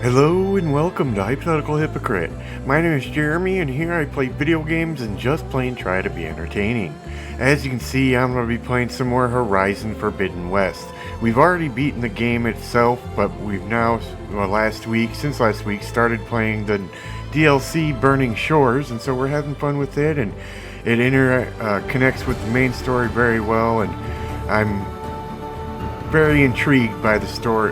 Hello and welcome to Hypothetical Hypocrite. My name is Jeremy and here I play video games and just plain try to be entertaining. As you can see, I'm going to be playing some more Horizon Forbidden West. We've already beaten the game itself, but we've now, since last week, started playing the DLC Burning Shores, and so we're having fun with it, and it connects with the main story very well, and I'm very intrigued by the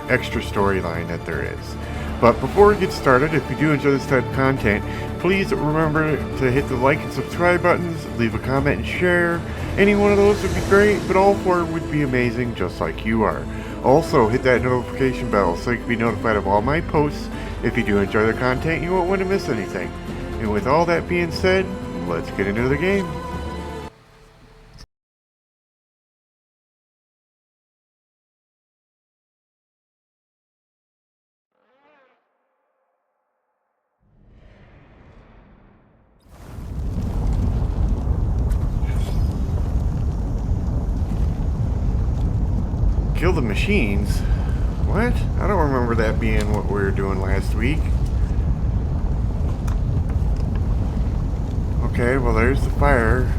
extra storyline that there is. But before we get started, if you do enjoy this type of content, please remember to hit the like and subscribe buttons, leave a comment and share. Any one of those would be great, but all four would be amazing, just like you are. Also, hit that notification bell so you can be notified of all my posts. If you do enjoy the content, you won't want to miss anything. And with all that being said, let's get into the game. Kill the machines? What? I don't remember that being what we were doing last week. Okay, well there's the fire.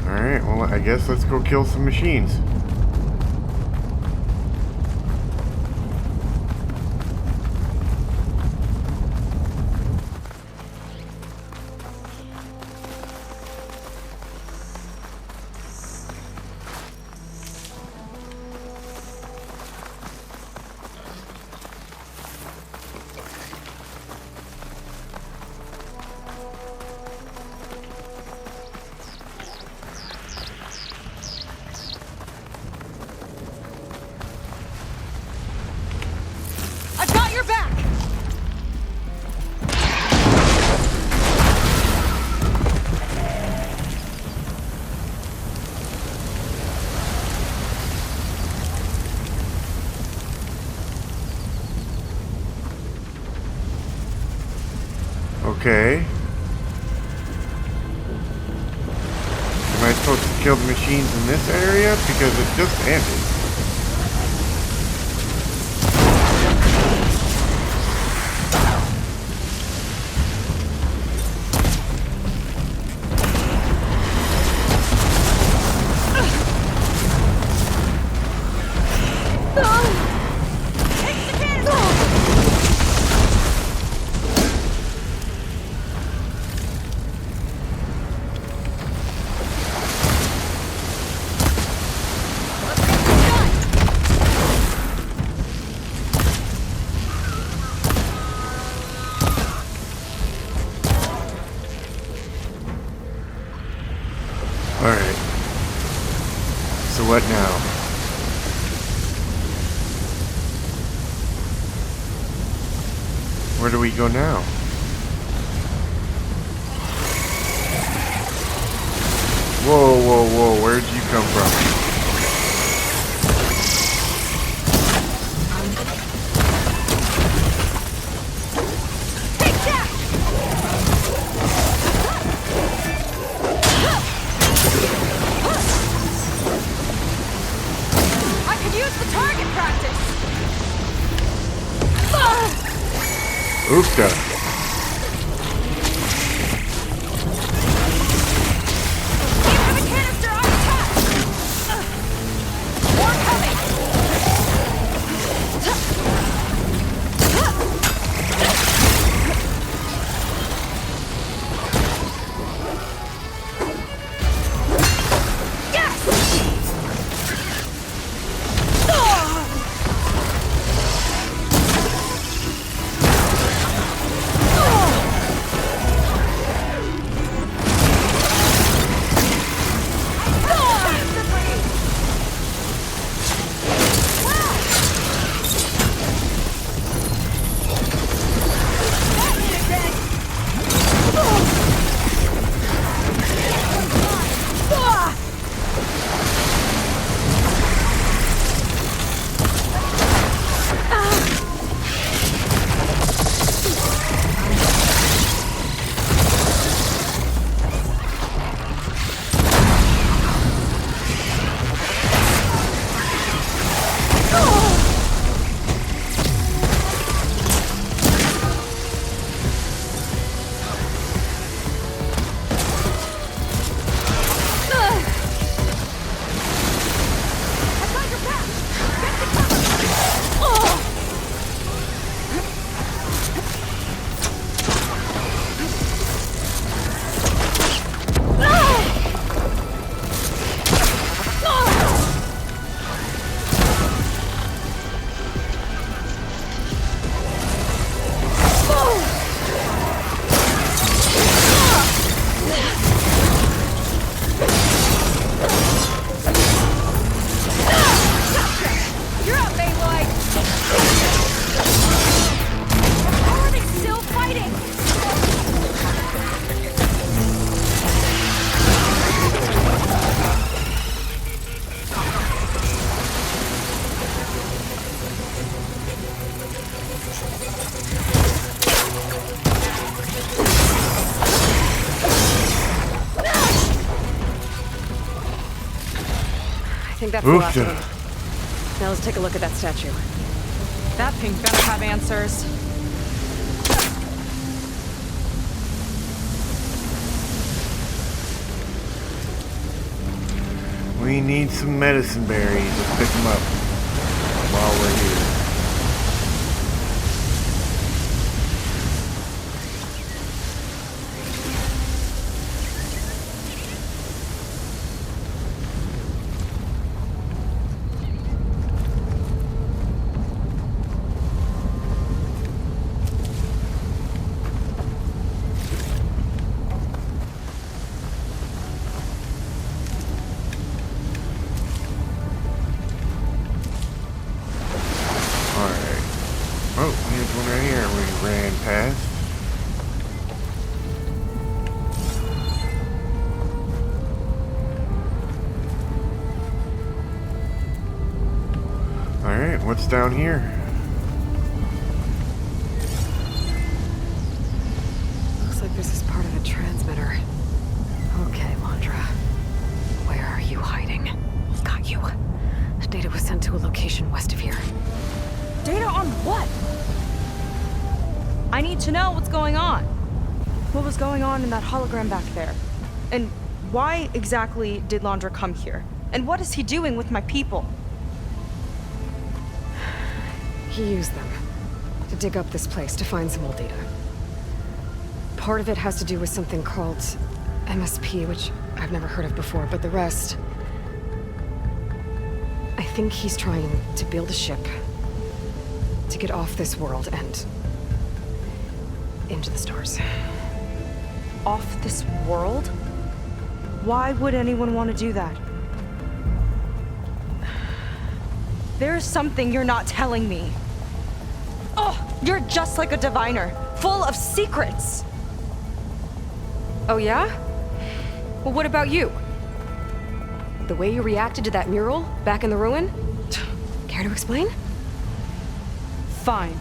Alright, well I guess let's go kill some machines. Okay. Am I supposed to kill the machines in this area? Because it just ended. Alright. So what now? Where do we go now? Whoa, whoa, whoa, where'd you come from? Oofda. think that's the Oof. last of them. Now let's take a look at that statue. That thing better have answers. We need some medicine berries. Let's pick them up while we're here. Oh, here's one right here we ran past. Alright, what's down here? Looks like this is part of a transmitter. Okay, Londra. Where are you hiding? Got you. Data was sent to a location west of here. Data on what? I need to know what's going on. What was going on in that hologram back there? And why exactly did Londra come here? And what is he doing with my people? He used them to dig up this place to find some old data. Part of it has to do with something called MSP, which I've never heard of before, but the rest... I think he's trying to build a ship to get off this world and into the stars. Off this world? Why would anyone want to do that? There's something you're not telling me. Oh, you're just like a diviner, full of secrets. Oh yeah? Well, what about you? The way you reacted to that mural back in the ruin? Care to explain? Fine.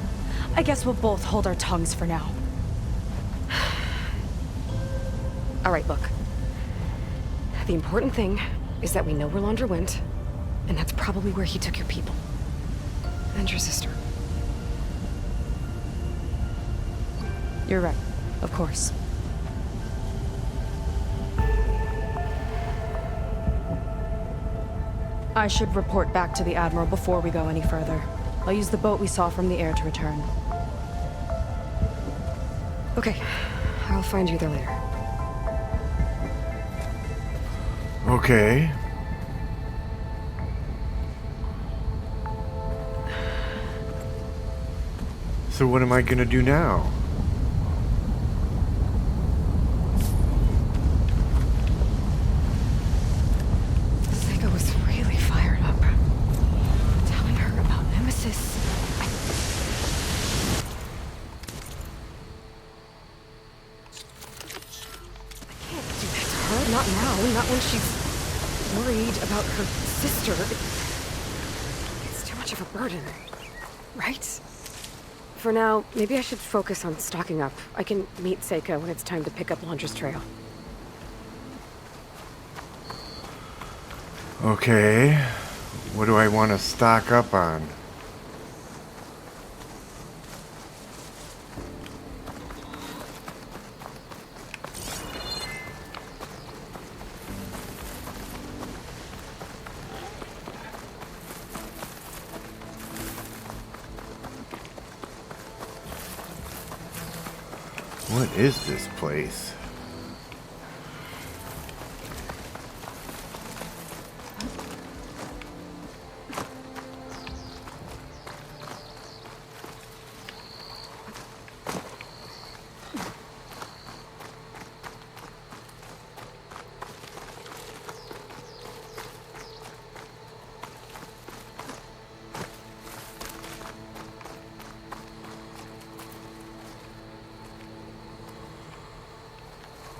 I guess we'll both hold our tongues for now. All right, look. The important thing is that we know where Londra went, and that's probably where he took your people. And your sister. You're right, of course. I should report back to the Admiral before we go any further. I'll use the boat we saw from the air to return. Okay, I'll find you there later. Okay. So what am I gonna do now? Seika was really fired up. Telling her about Nemesis. I can't do that to her. Not now. Not when she's worried about her sister. It's too much of a burden. Right? For now, maybe I should focus on stocking up. I can meet Seika when it's time to pick up Londra's trail. Okay. What do I want to stock up on? What is this place?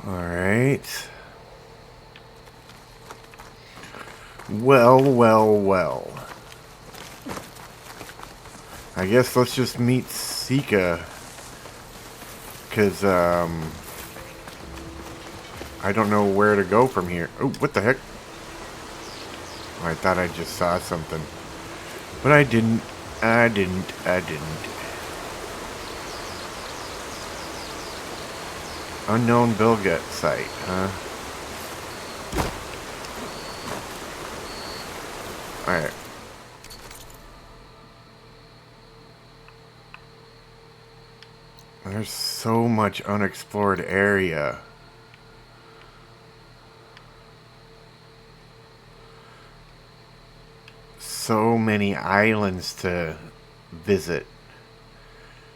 Alright. Well. I guess let's just meet Seika. Because, I don't know where to go from here. Oh, what the heck? I thought I just saw something. But I didn't. I didn't. Unknown Bilget site, huh? Alright. There's so much unexplored area. So many islands to visit.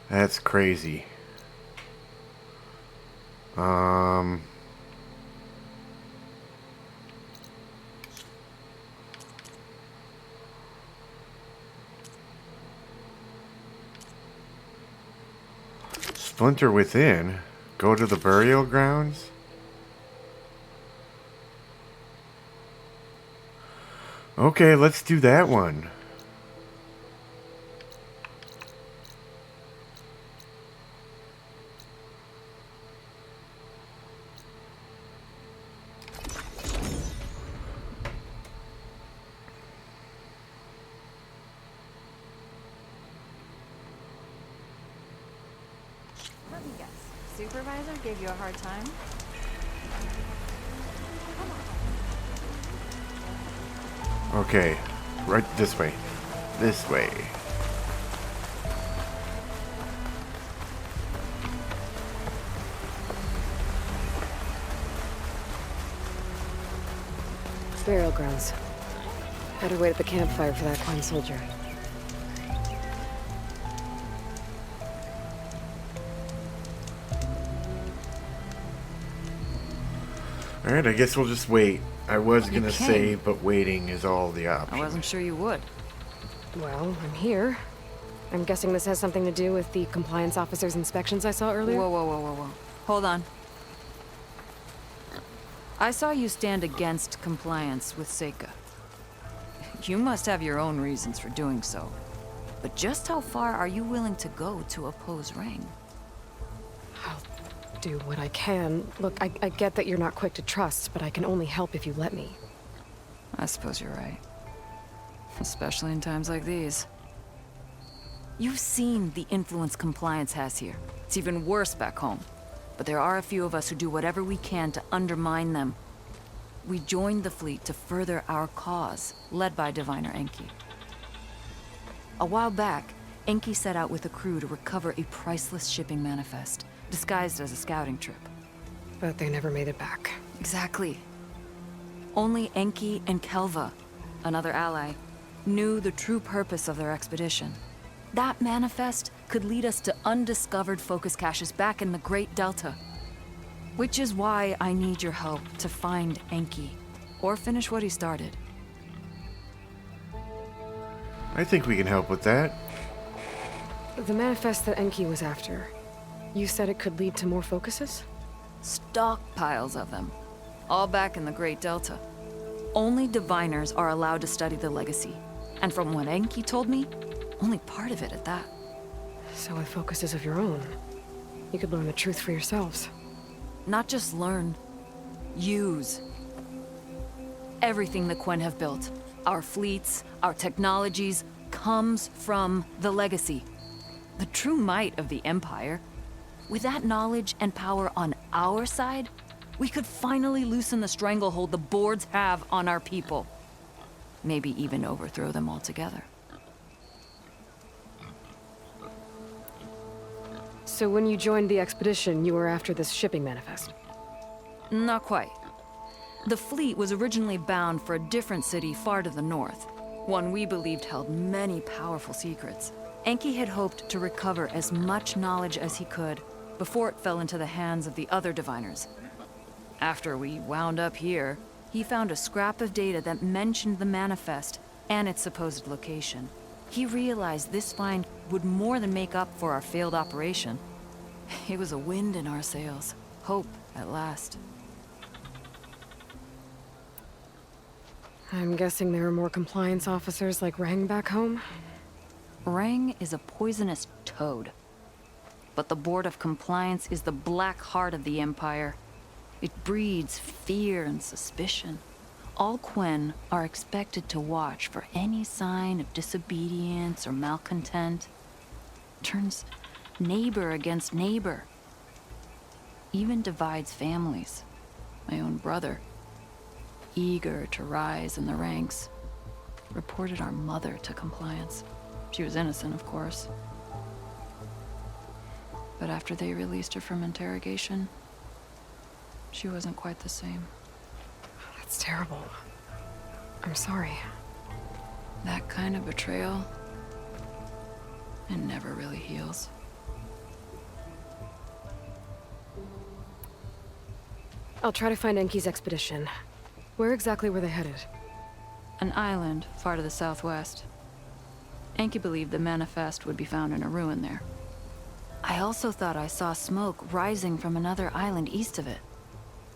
That's crazy. Splinter within. Go to the burial grounds. Okay, let's do that one. Let me guess. Supervisor gave you a hard time? Okay, right this way. This way. Burial grounds. Better wait at the campfire for that Klein soldier. Alright, I guess we'll just wait. I was gonna came. say, but waiting is all the option. I wasn't sure you would. Well, I'm here. I'm guessing this has something to do with the compliance officer's inspections I saw earlier? Whoa. Hold on. I saw you stand against compliance with Seika. You must have your own reasons for doing so. But just how far are you willing to go to oppose Rang? I'll do what I can. Look, I get that you're not quick to trust, but I can only help if you let me. I suppose you're right. Especially in times like these. You've seen the influence compliance has here. It's even worse back home. But there are a few of us who do whatever we can to undermine them. We joined the fleet to further our cause, led by Diviner Enki. A while back, Enki set out with a crew to recover a priceless shipping manifest, disguised as a scouting trip. But they never made it back. Exactly. Only Enki and Kelva, another ally, knew the true purpose of their expedition. That manifest could lead us to undiscovered focus caches back in the Great Delta. Which is why I need your help to find Enki, or finish what he started. I think we can help with that. The manifest that Enki was after, you said it could lead to more focuses? Stockpiles of them, all back in the Great Delta. Only diviners are allowed to study the legacy, and from what Enki told me, only part of it at that. So with focuses of your own, you could learn the truth for yourselves. Not just learn, use. Everything the Quen have built, our fleets, our technologies, comes from the legacy. The true might of the Empire. With that knowledge and power on our side, we could finally loosen the stranglehold the boards have on our people. Maybe even overthrow them altogether. So when you joined the expedition, you were after this shipping manifest? Not quite. The fleet was originally bound for a different city far to the north, one we believed held many powerful secrets. Enki had hoped to recover as much knowledge as he could before it fell into the hands of the other diviners. After we wound up here, he found a scrap of data that mentioned the manifest and its supposed location. He realized this find would more than make up for our failed operation. It was a wind in our sails. Hope, at last. I'm guessing there are more compliance officers like Rang back home? Rang is a poisonous toad. But the Board of Compliance is the black heart of the Empire. It breeds fear and suspicion. All Quen are expected to watch for any sign of disobedience or malcontent. Turns neighbor against neighbor. Even divides families. My own brother, eager to rise in the ranks, reported our mother to compliance. She was innocent, of course. But after they released her from interrogation, she wasn't quite the same. That's terrible. I'm sorry. That kind of betrayal, it never really heals. I'll try to find Enki's expedition. Where exactly were they headed? An island far to the southwest. Enki believed the manifest would be found in a ruin there. I also thought I saw smoke rising from another island east of it.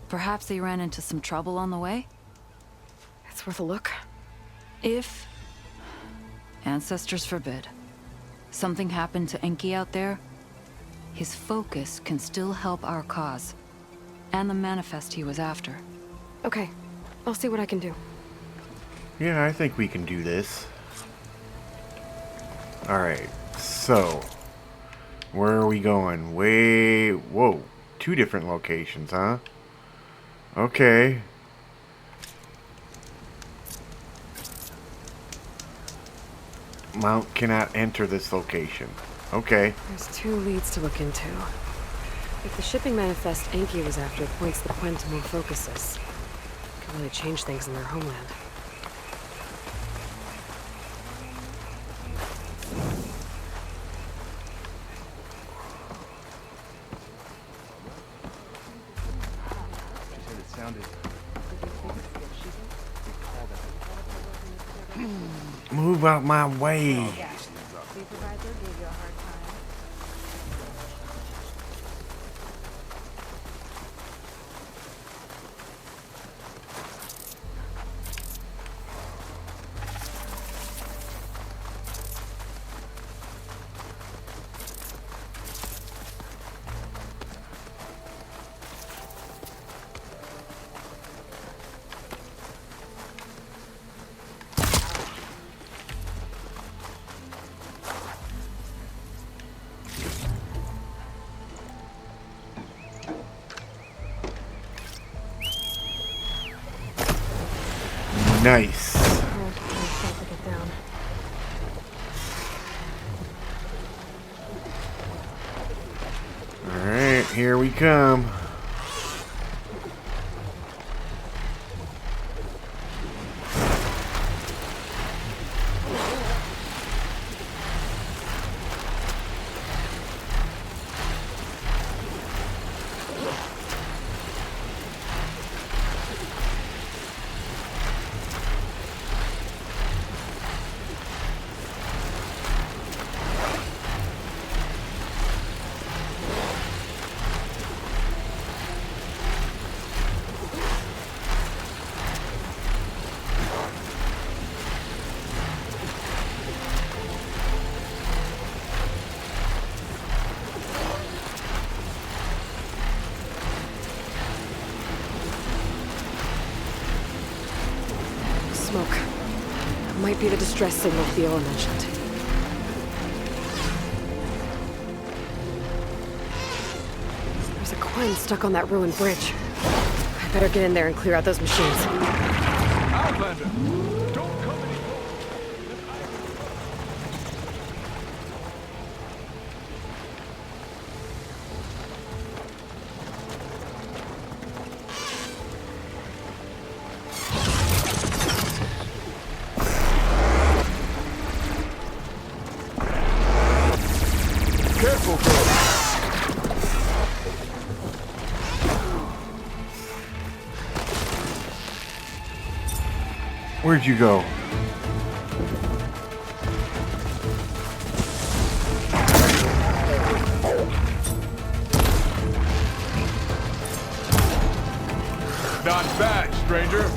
Perhaps they ran into some trouble on the way? It's worth a look. If... ancestors forbid. Something happened to Enki out there, his focus can still help our cause. And the manifest he was after. Okay. I'll see what I can do. Yeah, I think we can do this. Alright, so... where are we going? Whoa. 2 different locations, huh? Okay. Mount cannot enter this location. Okay. There's 2 leads to look into. If the shipping manifest Enki was after points the Quen to more focuses, it could really change things in their homeland. Move out my way. Nice. Alright, here we come. Smoke. That might be the distress signal Theola mentioned. There's a Quen stuck on that ruined bridge. I better get in there and clear out those machines. Outlander! Don't come any Careful, folks! Where'd you go? Not bad, stranger.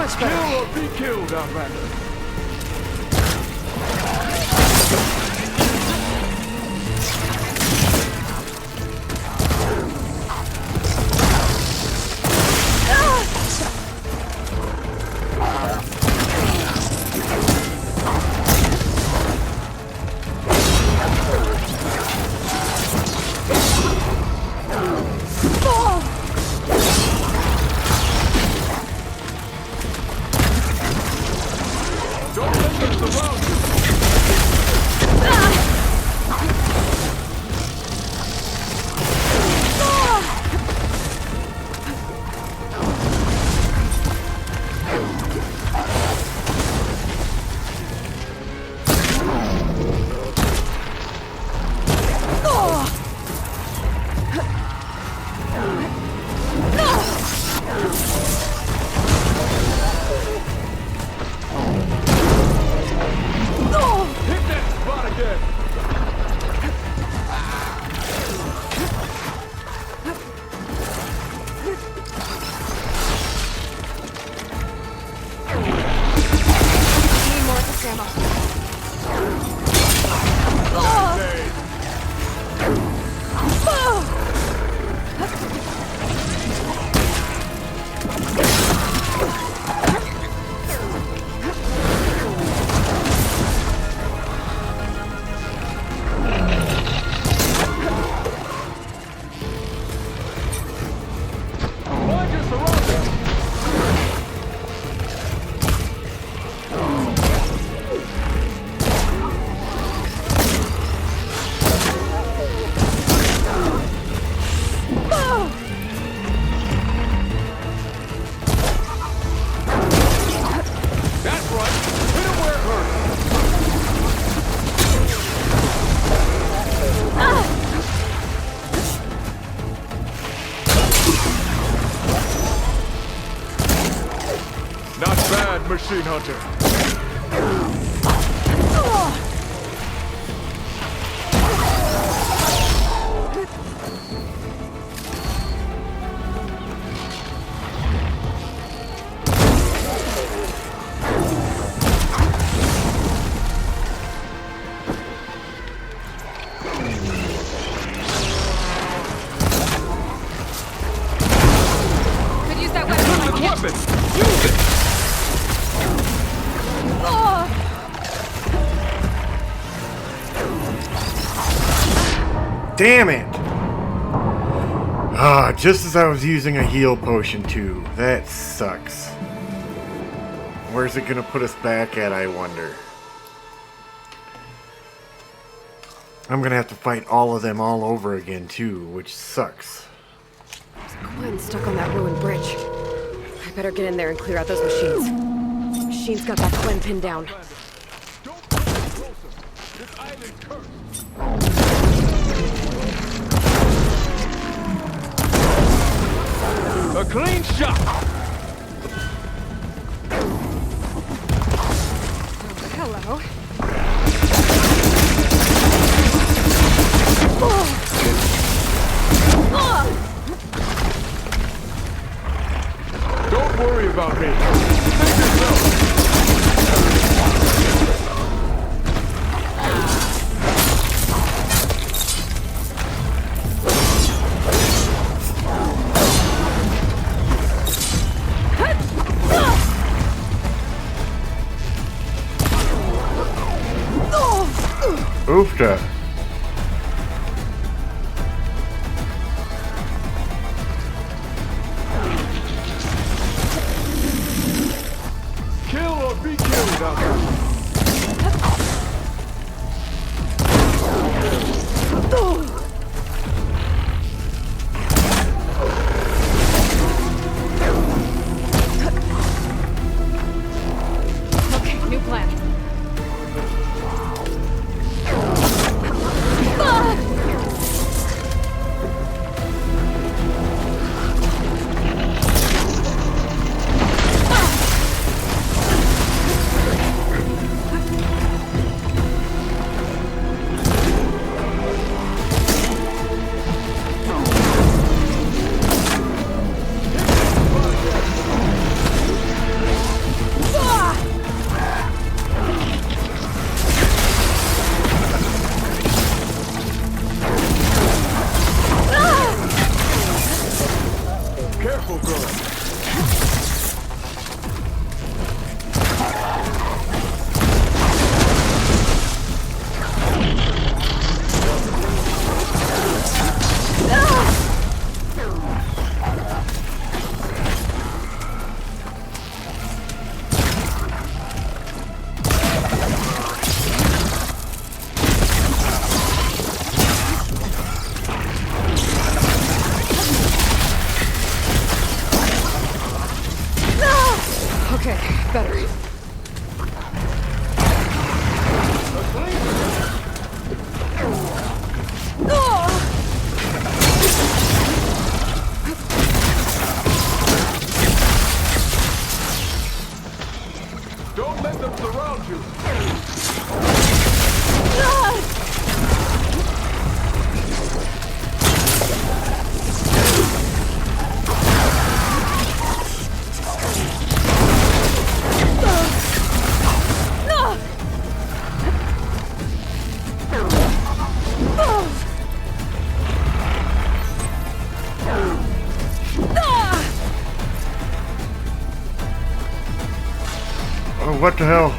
much better. Kill or be killed, Outlander. Don't let them surround you. Hit that spot again. Need more of this ammo. Hey, find your surroundings. That's right. Hit him where it hurts. Not bad, Machine Hunter. Could use that weapon when I can. Weapon! Use it! Damn it! Ah, just as I was using a heal potion too. That sucks. Where's it gonna put us back at, I wonder? I'm gonna have to fight all of them all over again too, which sucks. There's a coin stuck on that ruined bridge. I better get in there and clear out those machines. This machine's got that Gwen pinned down. Don't come any closer. This island cursed. A clean shot. Hello. Don't worry about me. Save yourself. Oofta. Kill or be killed out there. Okay, new plan. Okay, batteries. Don't let them surround you. Oh, what the hell?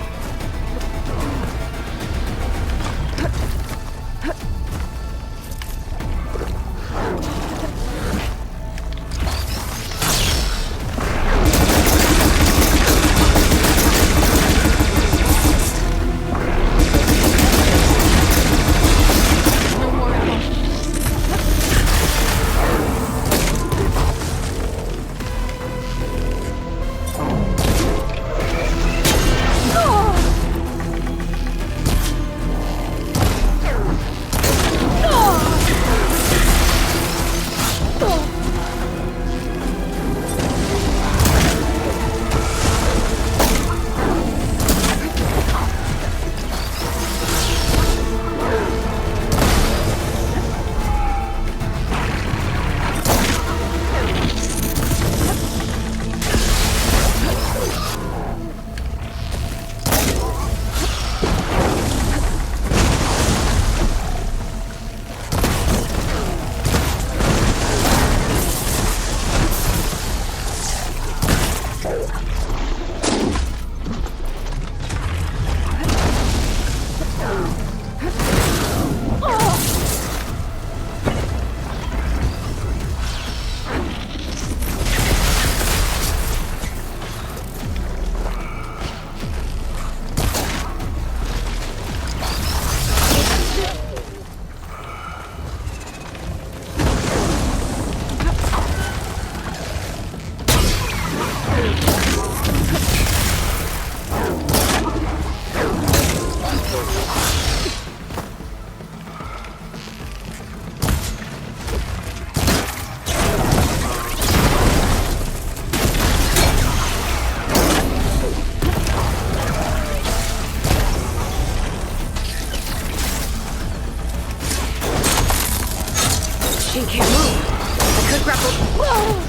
She can't move. I could grapple. Whoa!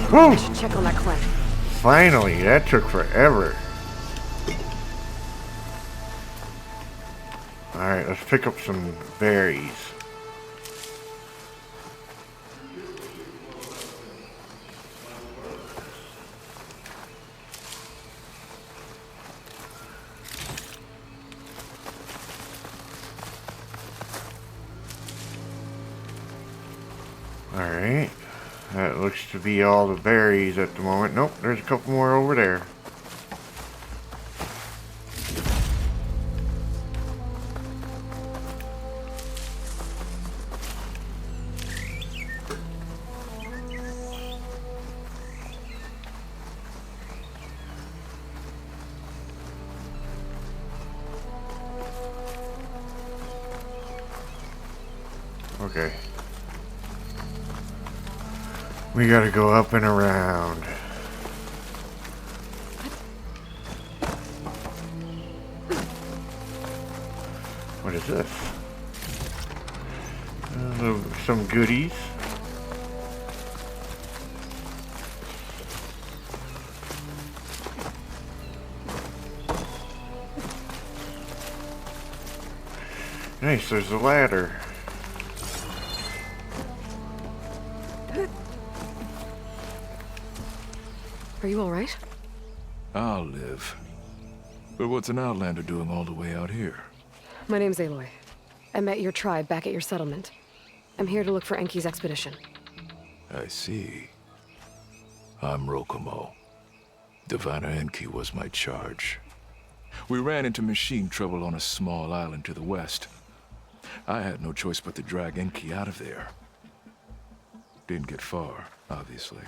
Whew! I should check on that clan. Finally, that took forever. Alright, let's pick up some berries. Alright. That looks to be all the berries at the moment. Nope, there's a couple more over there. Okay. We gotta go up and around. What is this? Some goodies. Nice, there's a ladder. Are you alright? I'll live. But what's an outlander doing all the way out here? My name's Aloy. I met your tribe back at your settlement. I'm here to look for Enki's expedition. I see. I'm Rokomo. Diviner Enki was my charge. We ran into machine trouble on a small island to the west. I had no choice but to drag Enki out of there. Didn't get far, obviously.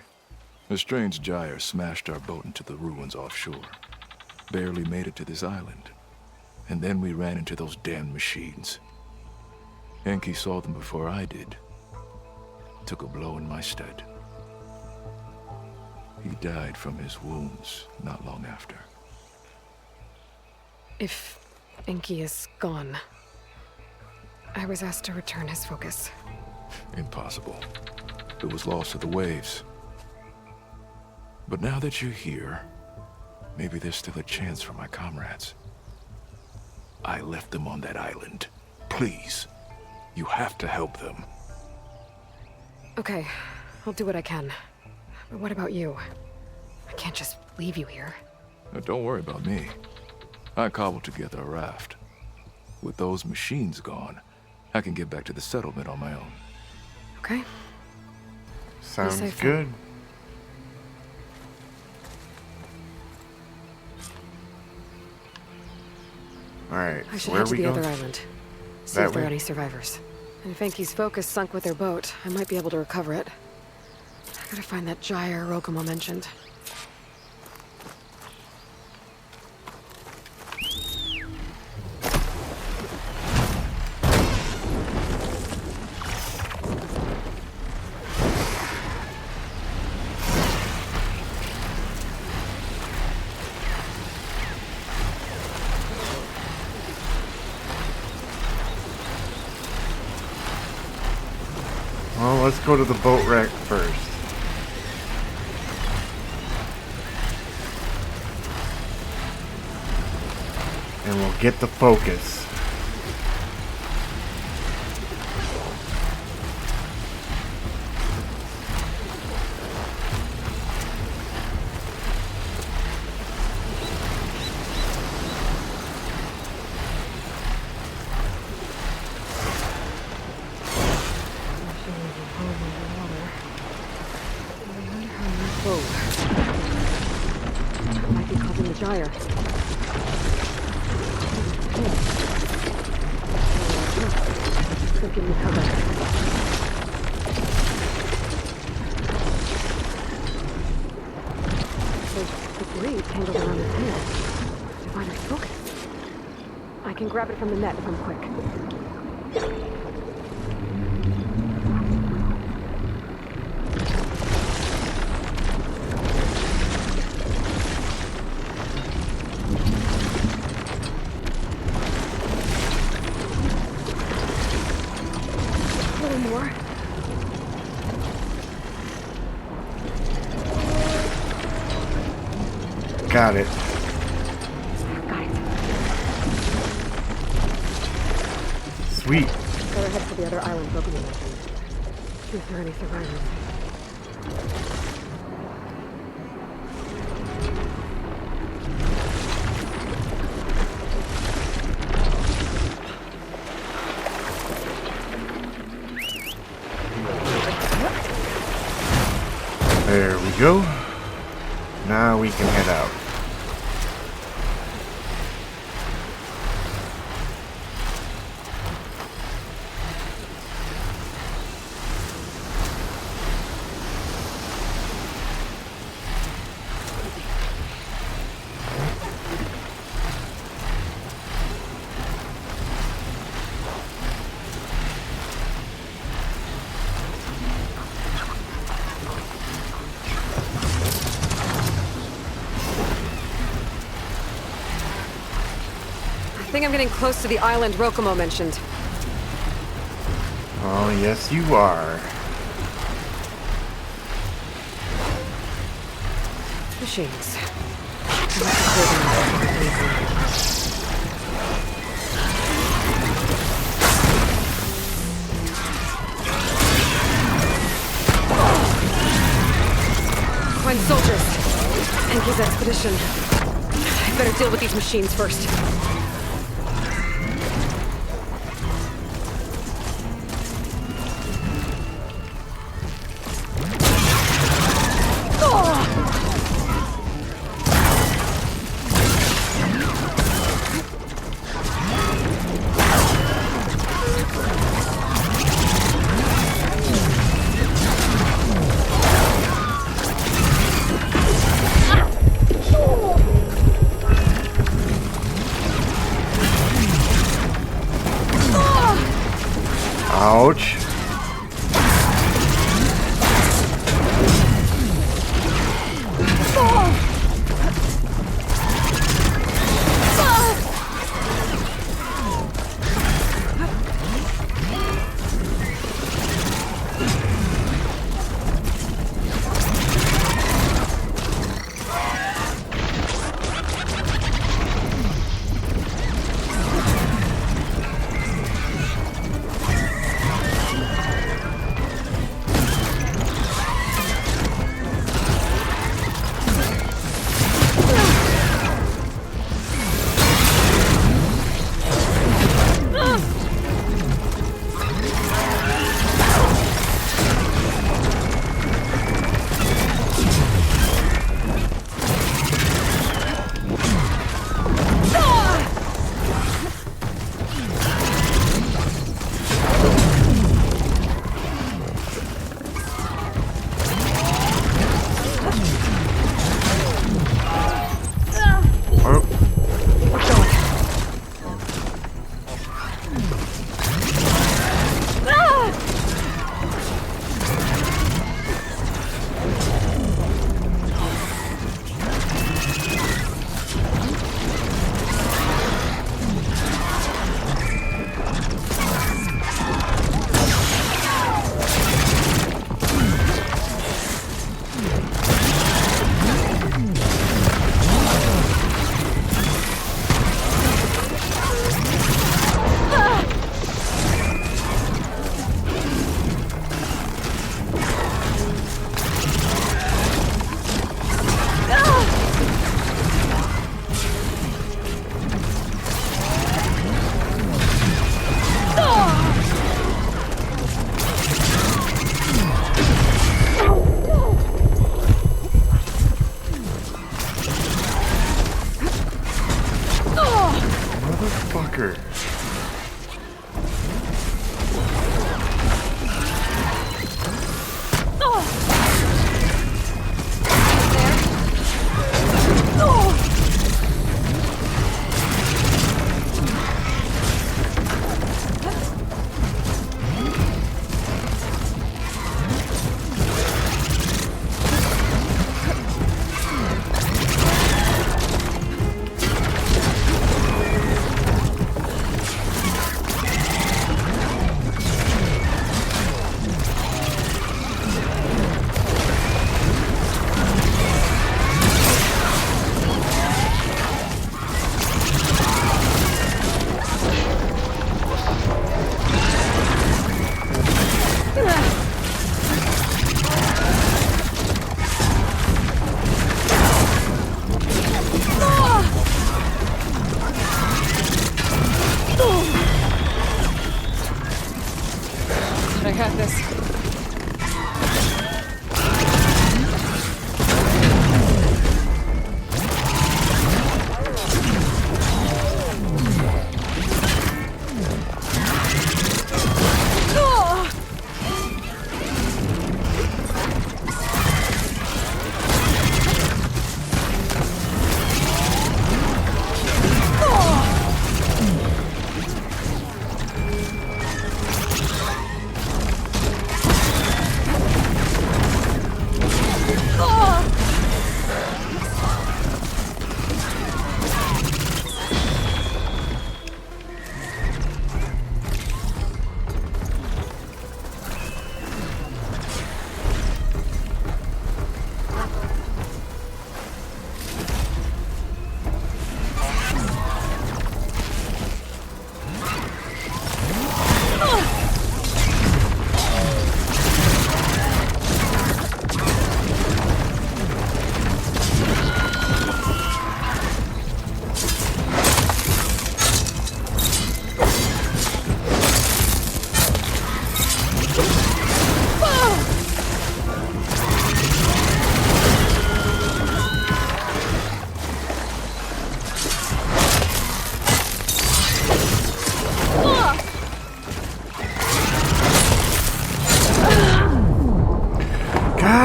A strange gyre smashed our boat into the ruins offshore. Barely made it to this island. And then we ran into those damn machines. Enki saw them before I did. Took a blow in my stead. He died from his wounds not long after. If Enki is gone, I was asked to return his focus. Impossible. It was lost to the waves. But now that you're here, maybe there's still a chance for my comrades. I left them on that island. Please, you have to help them. Okay, I'll do what I can. But what about you? I can't just leave you here. Now, don't worry about me. I cobbled together a raft. With those machines gone, I can get back to the settlement on my own. Okay? Sounds safe. good. Alright, I so should where head are to we the going? other island. See That if there are way? any survivors. And if Enki's focus sunk with their boat, I might be able to recover it. I gotta find that gyre Rokomo mentioned. Well, let's go to the boat wreck first. And we'll get the focus. That might be causing the gyre. Could give me cover. There's debris tangled around his hand. Diviner's focus. I can grab it from the net if I'm quick. A little more. Got it. Got it. Sweet. Better head for the other island Rokomo mentioned. See if there are any survivors. There we go. Now we can head out. think I'm getting close to the island Rokomo mentioned. Oh, yes you are. Machines. Find soldiers. Enki's expedition. I better deal with these machines first. Ouch. Motherfucker. I got this.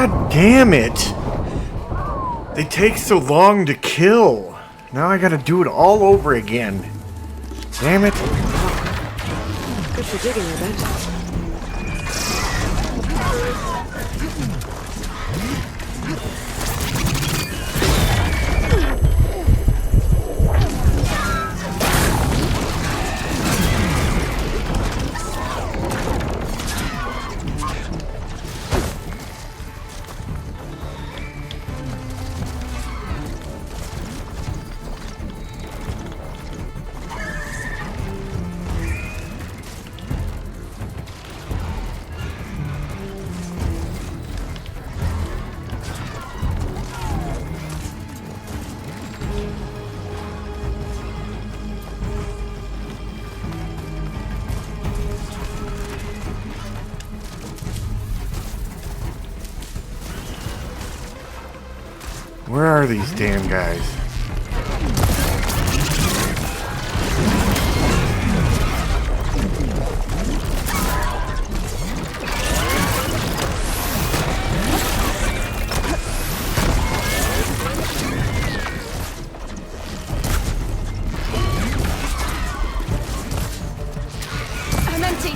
God damn it! They take so long to kill. Now I gotta do it all over again. Damn it. Good for digging, I bet. Where are these damn guys? I'm empty.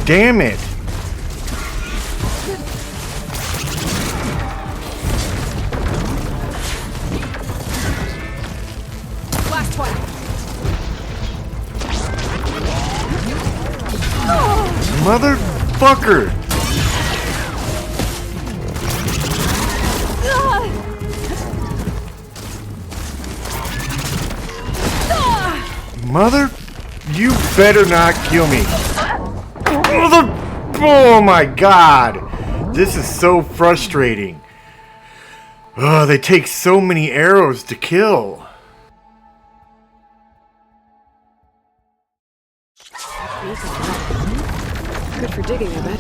damn it! Last one. Motherfucker! Mother, you better not kill me. Oh my god! This is so frustrating. Oh, they take so many arrows to kill. Good for digging, I bet.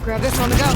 Grab this on the go.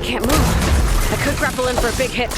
Can't move. I could grapple in for a big hit.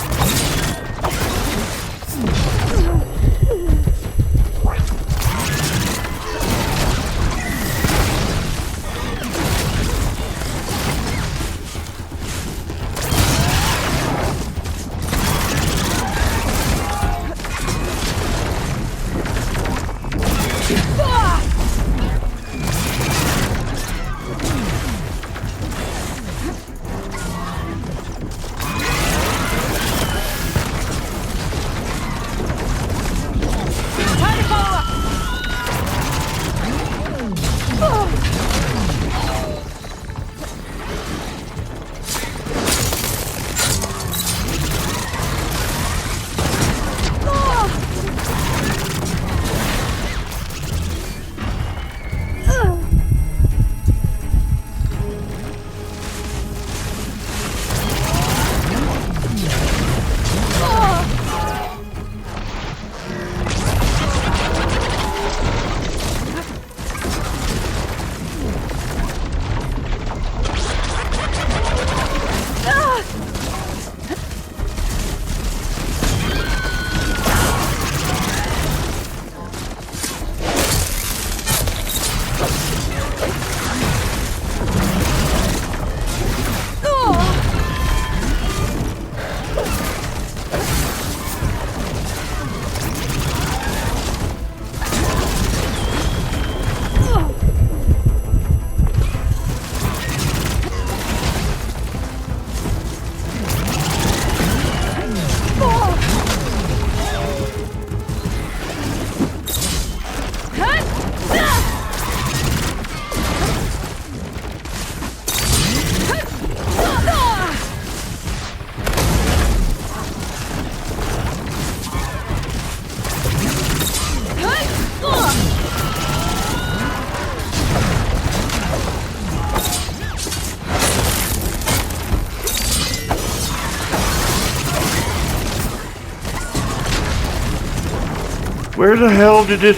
Where the hell did this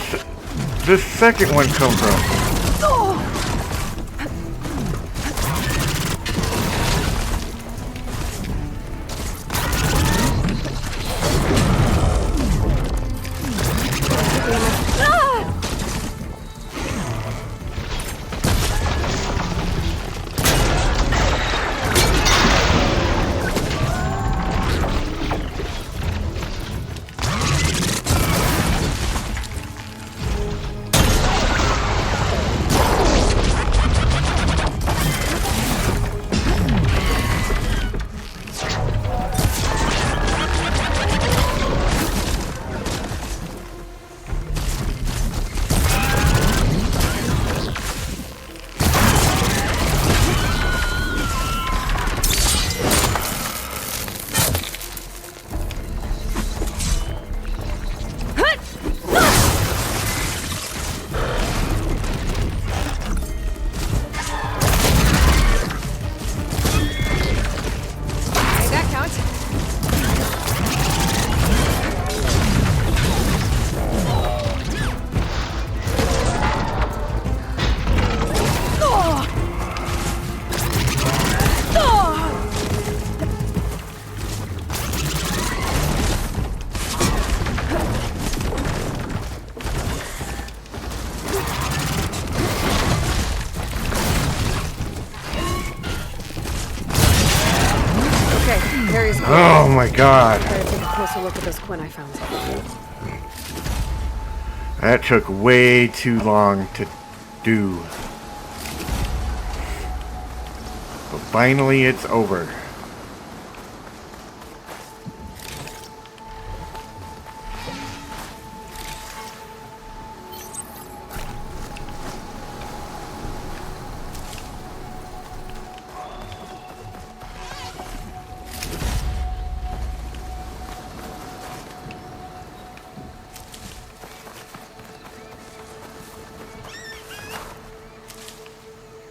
second one come from? Oh my god. Better take a closer look at those Quinn I found. That took way too long to do. But finally it's over.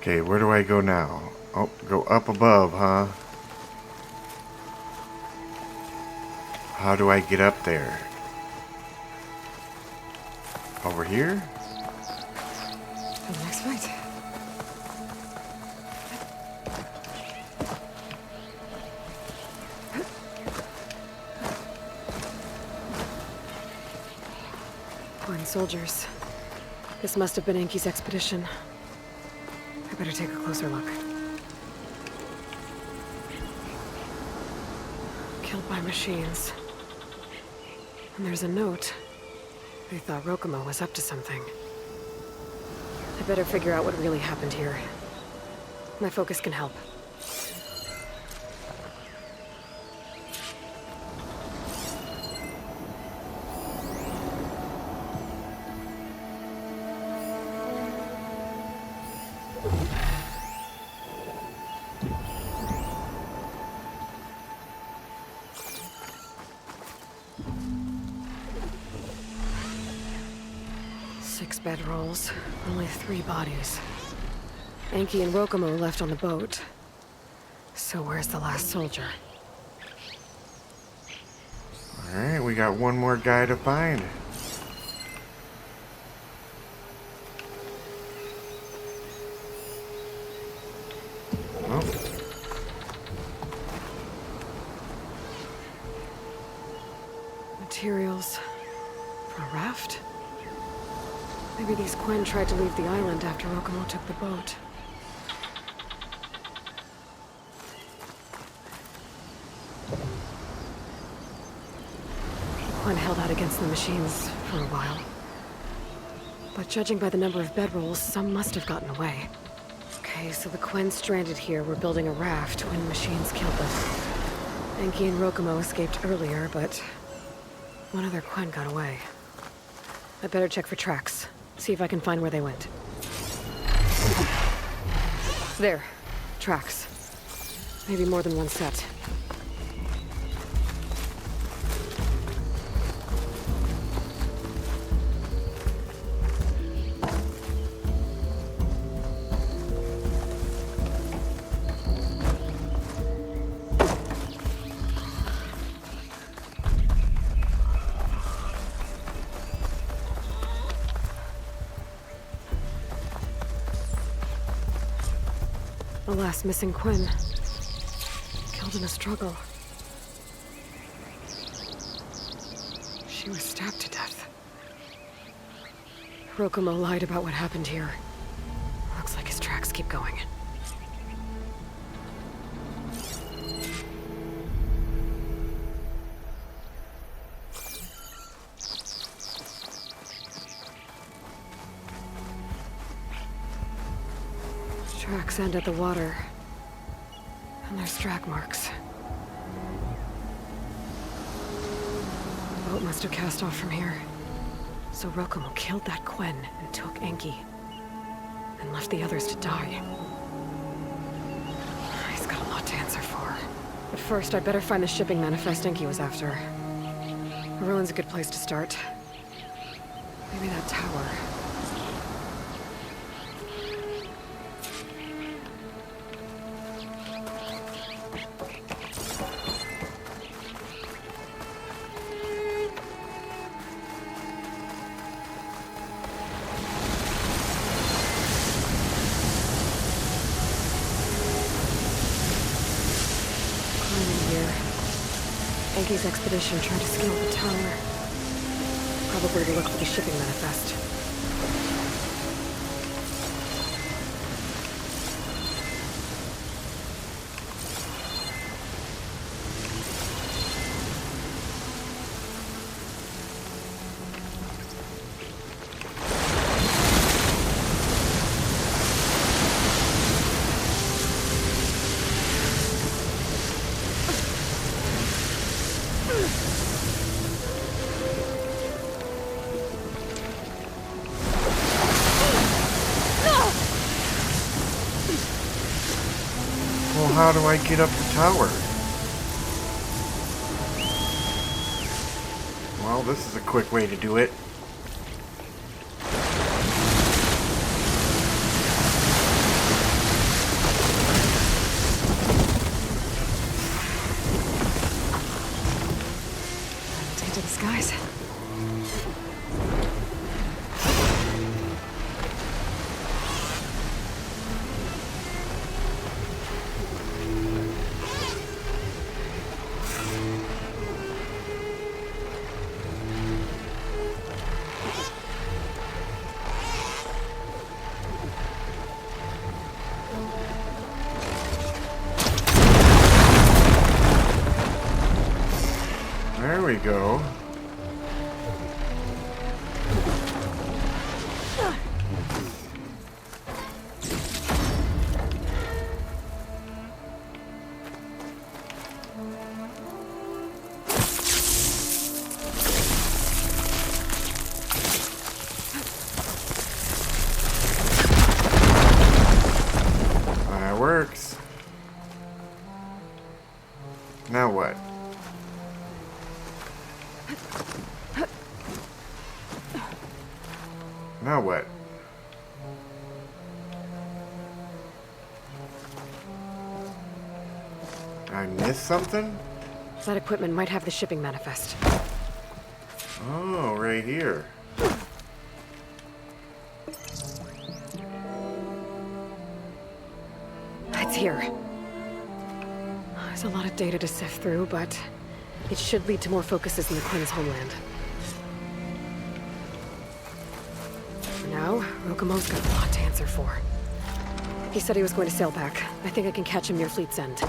Okay, where do I go now? Oh, go up above, huh? How do I get up there? Over here? For the next fight. Foreign soldiers. This must have been Enki's expedition. I better take a closer look. Killed by machines. And there's a note. They thought Rokumo was up to something. I better figure out what really happened here. My focus can help. Six bedrolls, only 3 bodies. Enki and Rokumo left on the boat. So where's the last soldier? Alright, we got one more guy to find. Oh. Materials for a raft? Maybe these Quinn tried to leave the island after Rokumo took the boat. Quinn held out against the machines for a while. But judging by the number of bedrolls, some must have gotten away. Okay, so the Quinn stranded here were building a raft when machines killed them. Enki and Rokumo escaped earlier, but one other Quinn got away. I'd better check for tracks. See if I can find where they went. There. Tracks. Maybe more than one set. The last missing Quinn. Killed in a struggle. She was stabbed to death. Rokomo lied about what happened here. Looks like his tracks keep going. Tracks end at the water. And there's drag marks. The boat must have cast off from here. So Rokomo killed that Quinn and took Enki. And left the others to die. He's got a lot to answer for. But first, I'd better find the shipping manifest Enki was after. The ruin's a good place to start. Maybe that tower. Enki's expedition tried to scale the tower. Probably to look for the shipping manifest. How do I get up the tower? Well, this is a quick way to do it. Take to the skies. There we go. That works. Now what? Now what? I missed something? That equipment might have the shipping manifest. Oh, right here. It's here. There's a lot of data to sift through, but it should lead to more focuses in the Quinn's homeland. For now, Rokomo's got a lot to answer for. He said he was going to sail back. I think I can catch him near Fleet's End.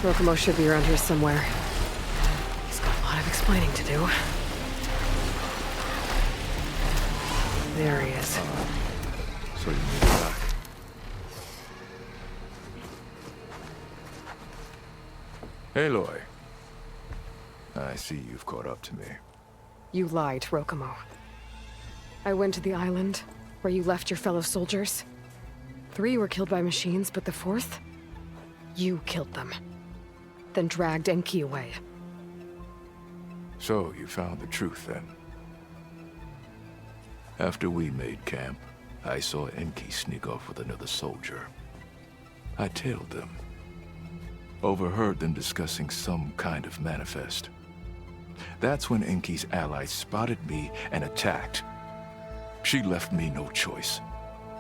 Rokomo should be around here somewhere. He's got a lot of explaining to do. There he is. So you made it back. Aloy. I see you've caught up to me. You lied, Rokomo. I went to the island where you left your fellow soldiers. 3 were killed by machines, but the 4th? You killed them. Then dragged Enki away. So you found the truth then? After we made camp, I saw Enki sneak off with another soldier. I tailed them. Overheard them discussing some kind of manifest. That's when Enki's allies spotted me and attacked. She left me no choice.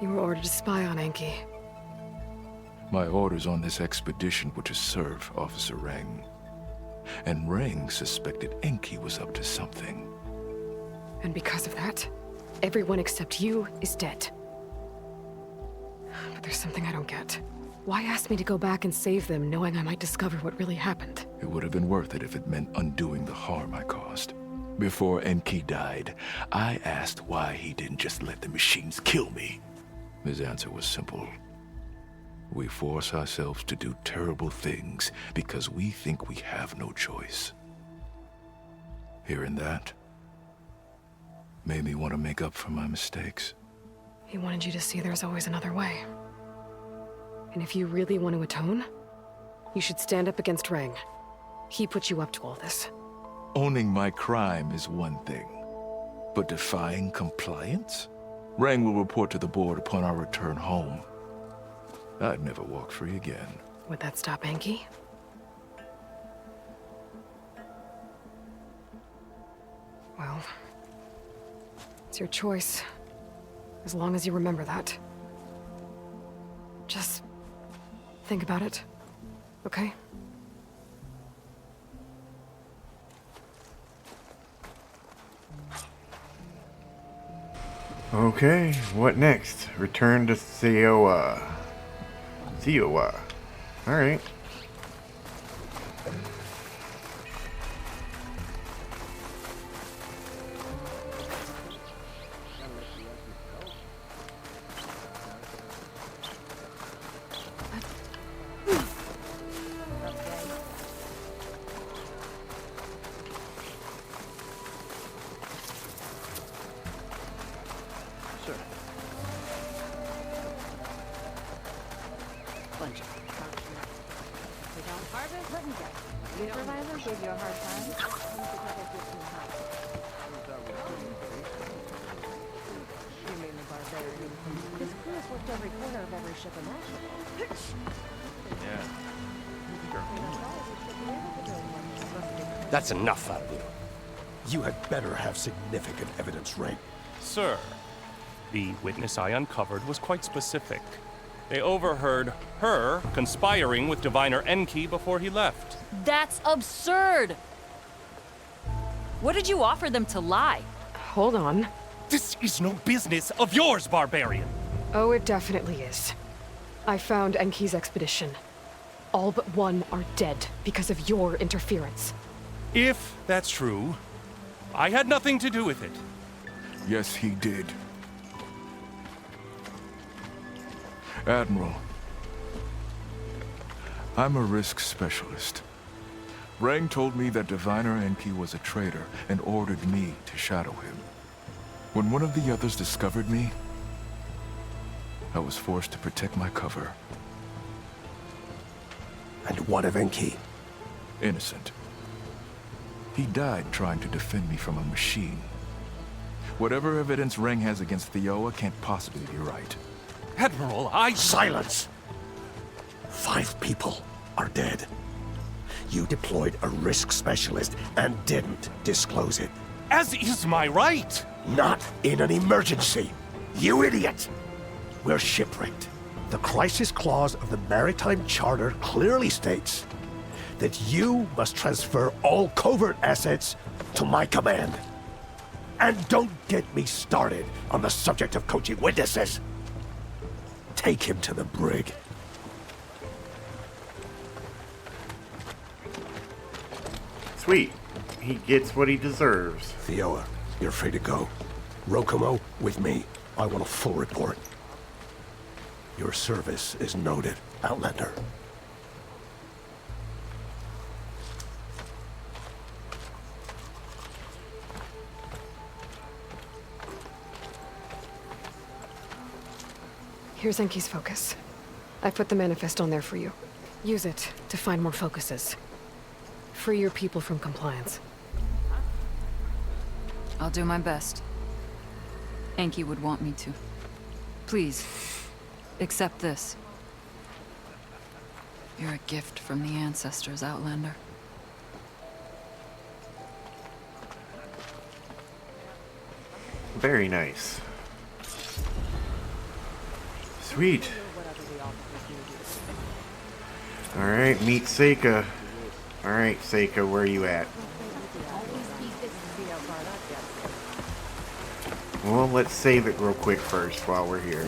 You were ordered to spy on Enki. My orders on this expedition were to serve Officer Reng. And Reng suspected Enki was up to something. And because of that, everyone except you is dead. But there's something I don't get. Why ask me to go back and save them, knowing I might discover what really happened? It would have been worth it if it meant undoing the harm I caused. Before Enki died, I asked why he didn't just let the machines kill me. His answer was simple. We force ourselves to do terrible things because we think we have no choice. Hearing that made me want to make up for my mistakes. He wanted you to see there's always another way. And if you really want to atone, you should stand up against Reng. He put you up to all this. Owning my crime is one thing, but defying compliance? Reng will report to the board upon our return home. I'd never walk free again. Would that stop Enki? Well, it's your choice. As long as you remember that. Just think about it, okay? Okay, what next? Return to Seowa. Alright. That's enough out of you. You had better have significant evidence, Ray. Sir, the witness I uncovered was quite specific. They overheard her conspiring with Diviner Enki before he left. That's absurd! What did you offer them to lie? Hold on. This is no business of yours, barbarian! Oh, it definitely is. I found Enki's expedition. All but 1 are dead because of your interference. If that's true, I had nothing to do with it. Yes, he did. Admiral, I'm a risk specialist. Rang told me that Diviner Enki was a traitor and ordered me to shadow him. When one of the others discovered me, I was forced to protect my cover. And what of Enki? Innocent. He died trying to defend me from a machine. Whatever evidence Reng has against Theoa can't possibly be right. Admiral, Silence! 5 people are dead. You deployed a risk specialist and didn't disclose it. As is my right! Not in an emergency, you idiot! We're shipwrecked. The crisis clause of the Maritime Charter clearly states that you must transfer all covert assets to my command. And don't get me started on the subject of coaching witnesses. Take him to the brig. Sweet. He gets what he deserves. Theoa, you're free to go. Rokomo, with me. I want a full report. Your service is noted, Outlander. Here's Enki's focus. I put the manifest on there for you. Use it to find more focuses. Free your people from compliance. I'll do my best. Enki would want me to. Please, accept this. You're a gift from the ancestors, Outlander. Very nice. Sweet. Alright, meet Seika. Alright, Seika, where are you at? Well, let's save it real quick first while we're here.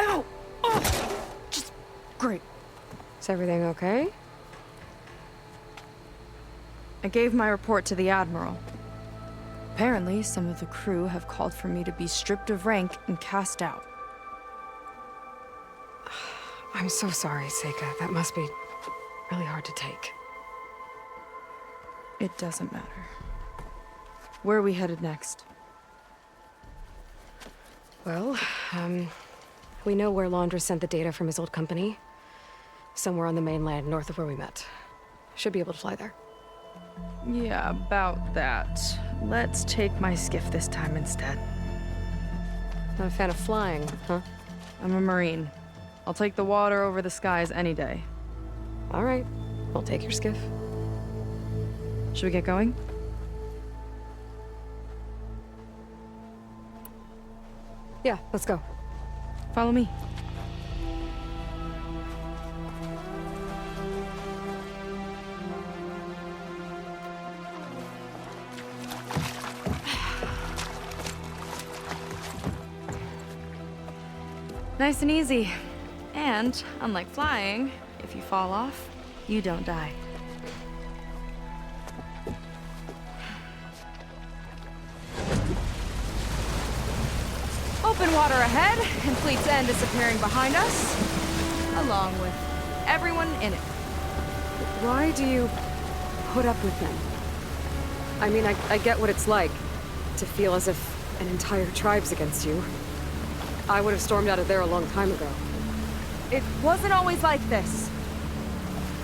Ow! Oh! Just great. Is everything okay? I gave my report to the Admiral. Apparently, some of the crew have called for me to be stripped of rank and cast out. I'm so sorry, Seika. That must be really hard to take. It doesn't matter. Where are we headed next? Well, we know where Laundra sent the data from his old company. Somewhere on the mainland, north of where we met. Should be able to fly there. Yeah, about that. Let's take my skiff this time instead. Not a fan of flying, huh? I'm a Marine. I'll take the water over the skies any day. All right. I'll take your skiff. Should we get going? Yeah, let's go. Follow me. Nice and easy. And, unlike flying, if you fall off, you don't die. Open water ahead, and Fleet's End disappearing behind us, along with everyone in it. Why do you put up with them? I mean, I get what it's like to feel as if an entire tribe's against you. I would have stormed out of there a long time ago. It wasn't always like this.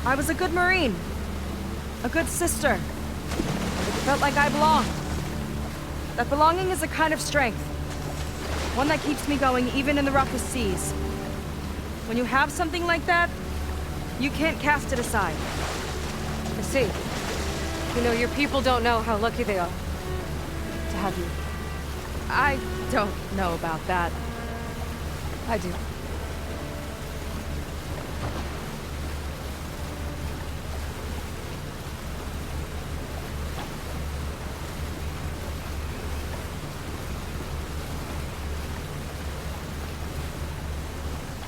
I was a good Marine. A good sister. It felt like I belonged. That belonging is a kind of strength. One that keeps me going even in the roughest seas. When you have something like that, you can't cast it aside. I see. You know, your people don't know how lucky they are to have you. I don't know about that. I do.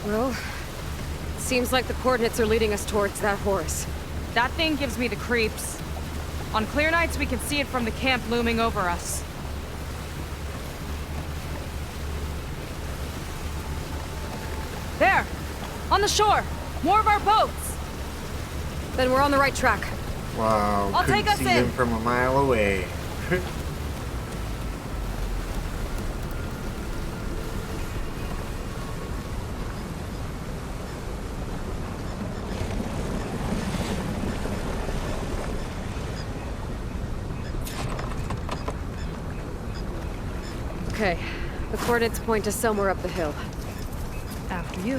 Well, seems like the coordinates are leading us towards that horse. That thing gives me the creeps. On clear nights, we can see it from the camp looming over us. There! On the shore! More of our boats! Then we're on the right track. Wow, I'll couldn't take us see in. them from a mile away. Okay, the coordinates point to somewhere up the hill. After you.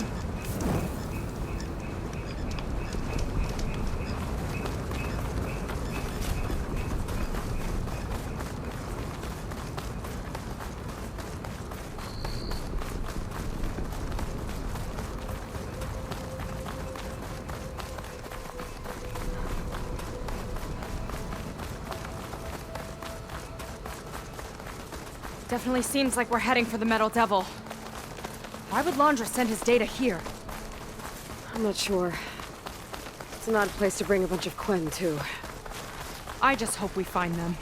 Definitely seems like we're heading for the Metal Devil. Why would Laundra send his data here? I'm not sure. It's an odd place to bring a bunch of Quen, too. I just hope we find them.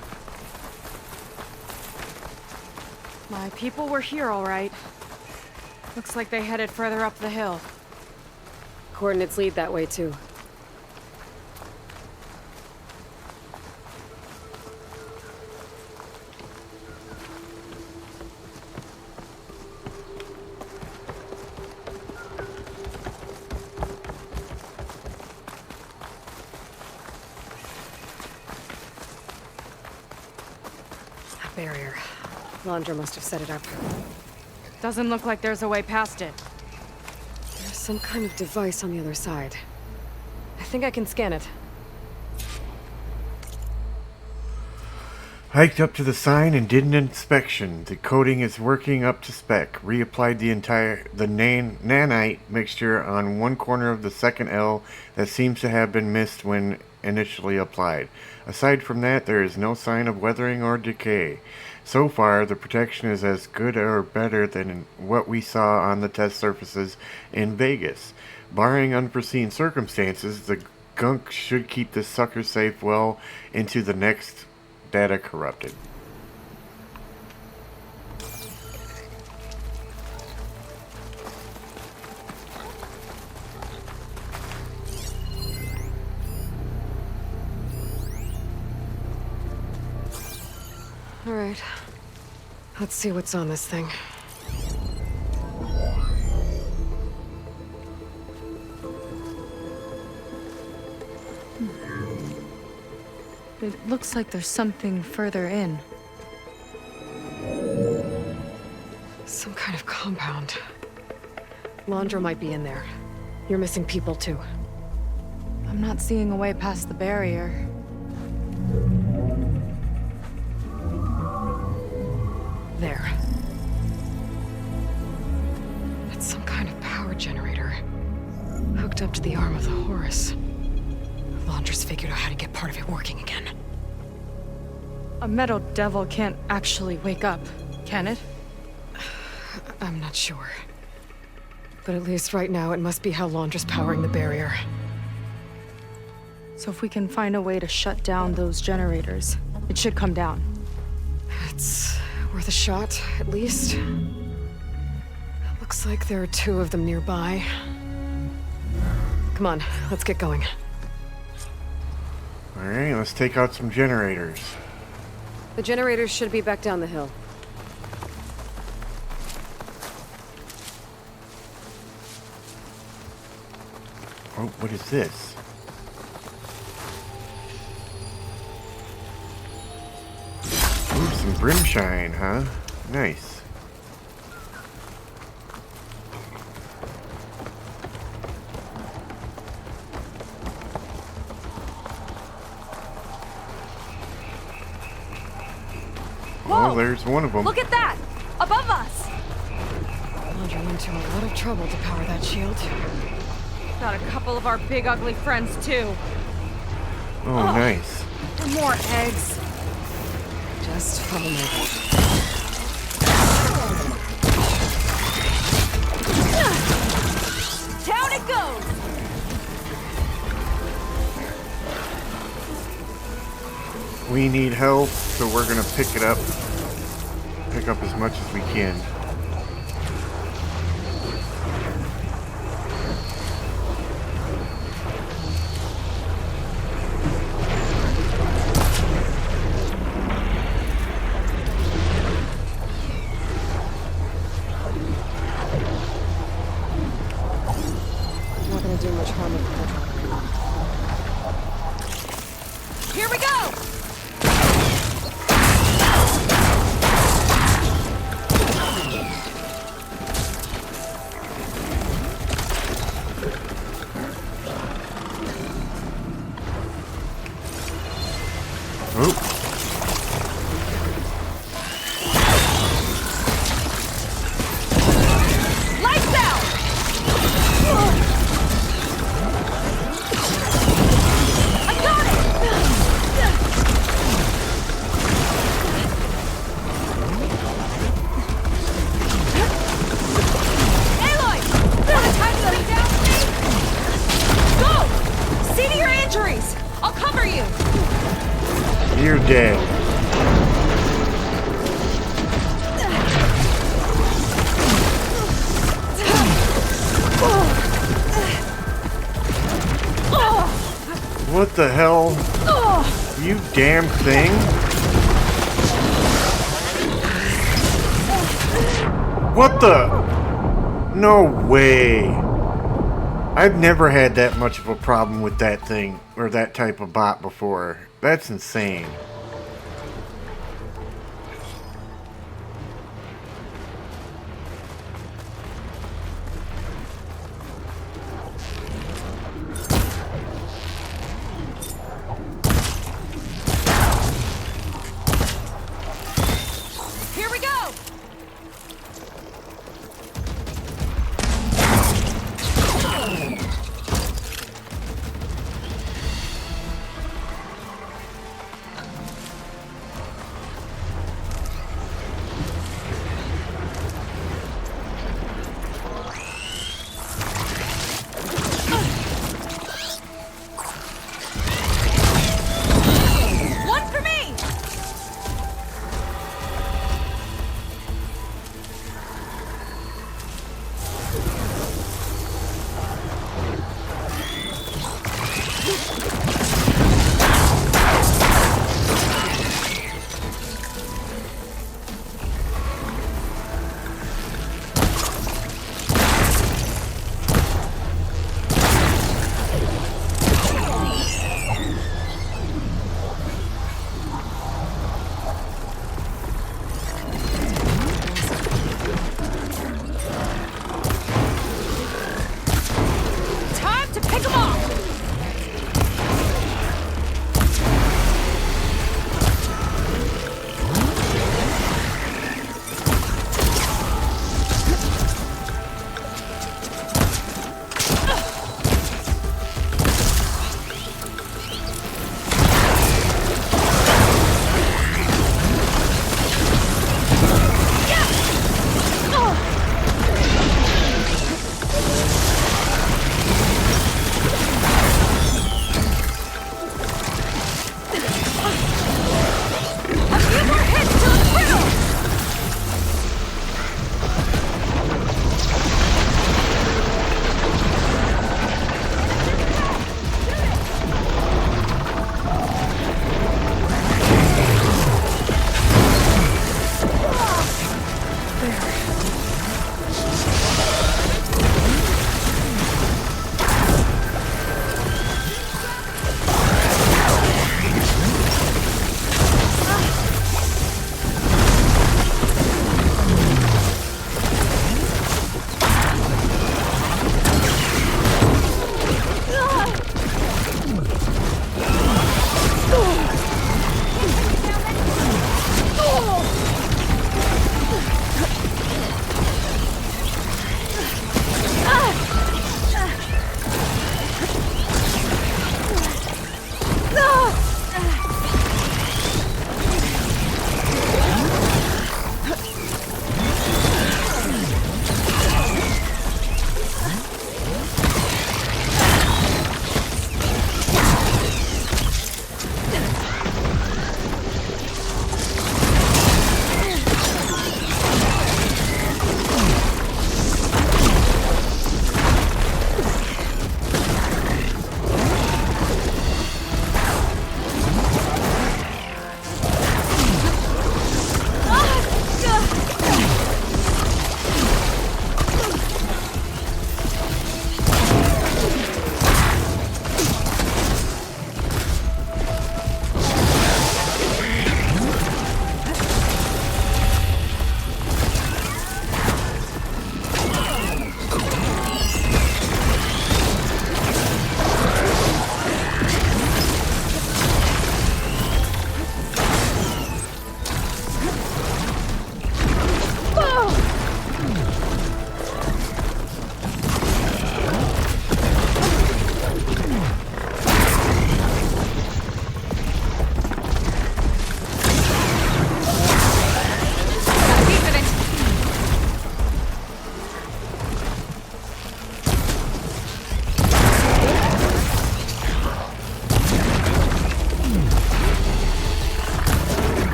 My people were here, all right. Looks like they headed further up the hill. Coordinates lead that way, too. That barrier. Laundra must have set it up. Doesn't look like there's a way past it. There's some kind of device on the other side. I think I can scan it. Hiked up to the sign and did an inspection. The coating is working up to spec. Reapplied the nanite mixture on one corner of the second L that seems to have been missed when initially applied. Aside from that, there is no sign of weathering or decay. So far, the protection is as good or better than what we saw on the test surfaces in Vegas. Barring unforeseen circumstances, the gunk should keep this sucker safe well into the next data corrupted. All right. Let's see what's on this thing. It looks like there's something further in. Some kind of compound. Laundra might be in there. You're missing people, too. I'm not seeing a way past the barrier. There. That's some kind of power generator. Hooked up to the arm of the Horus. Laundra's figured out how to get part of it working again. A metal devil can't actually wake up, can it? I'm not sure. But at least right now, it must be how Laundra's powering the barrier. So if we can find a way to shut down those generators, it should come down. It's worth a shot, at least. Looks like there are 2 of them nearby. Come on, let's get going. Alright, let's take out some generators. The generators should be back down the hill. Oh, what is this? Ooh, some brimshine, huh? Nice. Oh, there's one of them. Look at that! Above us! Laundra went to a lot of trouble to power that shield. Got a couple of our big ugly friends, too. Oh, nice. And more eggs. Just follow me. Down it goes! We need help, so we're gonna pick it up. Pick up as much as we can. Not gonna do much harm with that. Here we go! Oop. Lights out! I got it! You're dead. What the hell? You damn thing! What the? No way! I've never had that much of a problem with that thing, or that type of bot before. That's insane. Here we go!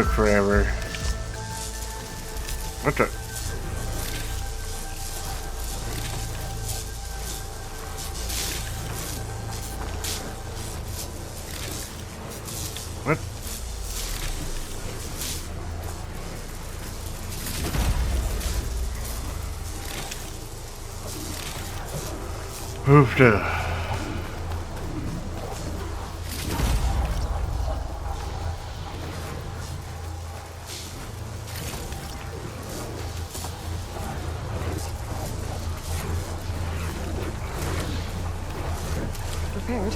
took forever. What the? What? Oofda. Prepared.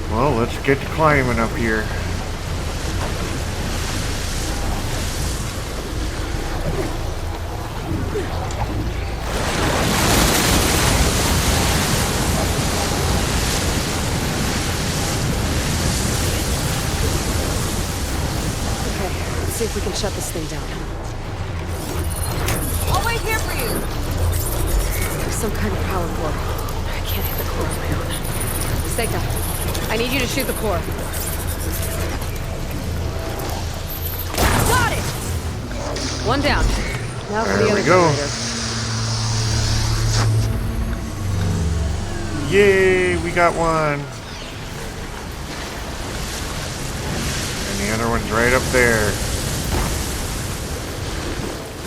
Well, let's get to climbing up here. Okay, let's see if we can shut this thing down. I'll wait here for you. There's some kind of power core. I can't hit the core on my own. Seika, I need you to shoot the core. Got it! One down. Now for the There other we go. generator. Yay, we got one. And the other one's right up there.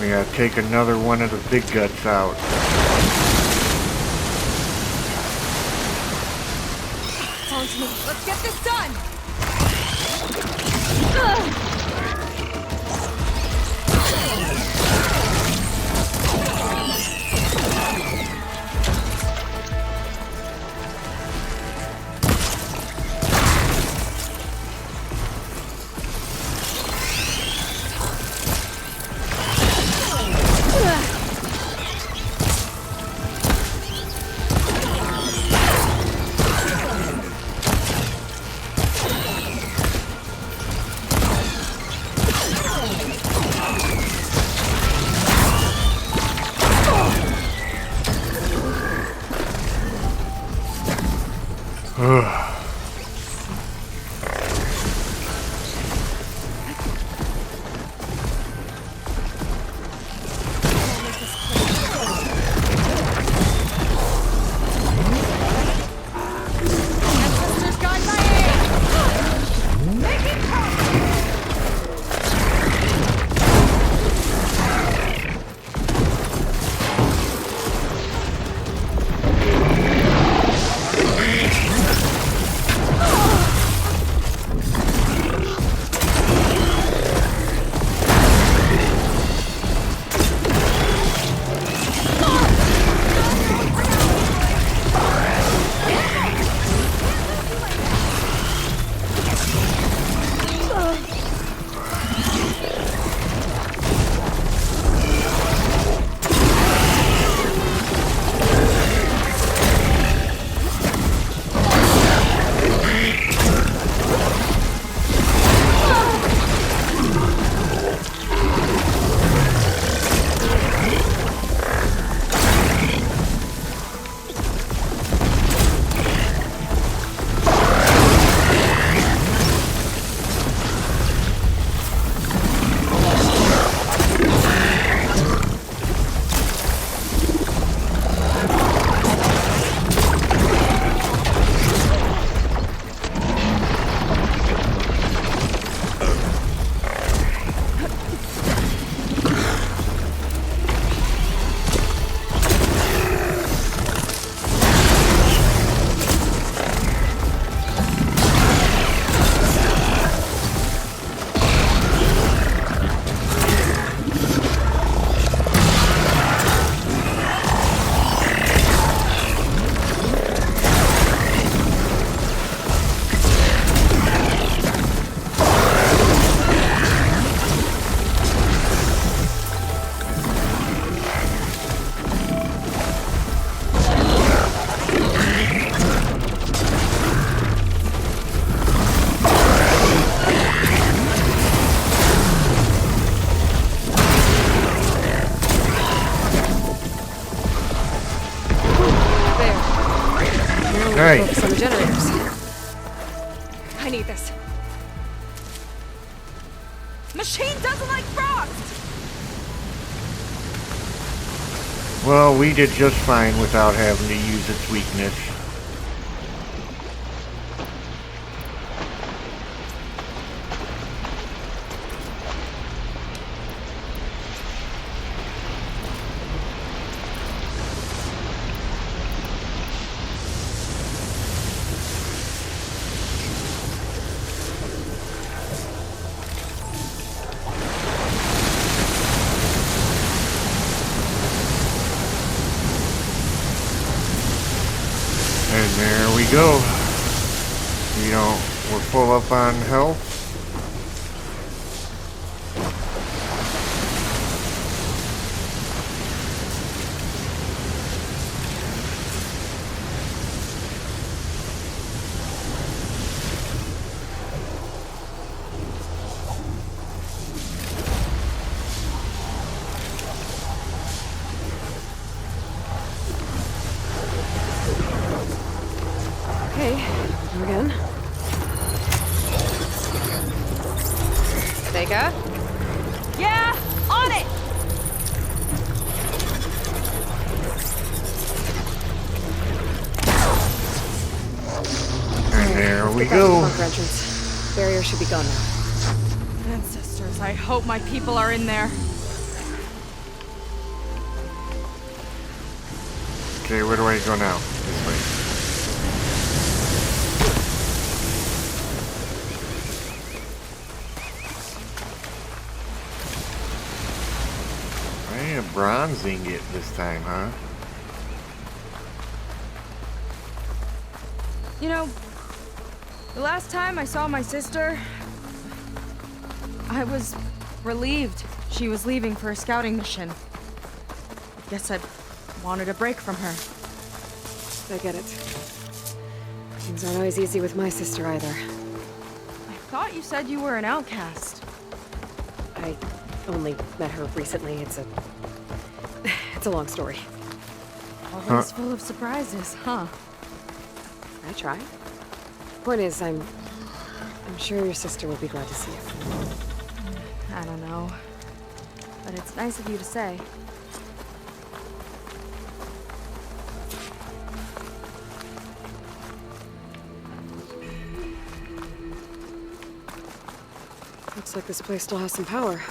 We gotta take another one of the big guts out. It's on to me. Let's get this done! Alright. Focus on the generators. I need this. Machine doesn't like frost! Well, we did just fine without having to use its weakness. And there we go. You know, we're full up on health. Okay, go again. Vega? Yeah, on it! And there we Get back to the go. bunker entrance. Barrier should be gone now. Ancestors, I hope my people are in there. Okay, where do I go now? This way. I am bronze ingot this time, huh? You know, the last time I saw my sister, I was relieved she was leaving for a scouting mission. I guess I wanted a break from her. I get it. Things aren't always easy with my sister either. I thought you said you were an outcast. I only met her recently. It's a long story. Always full of surprises, huh? I try. Point is, I'm sure your sister will be glad to see you. I don't know. But it's nice of you to say. Looks like this place still has some power.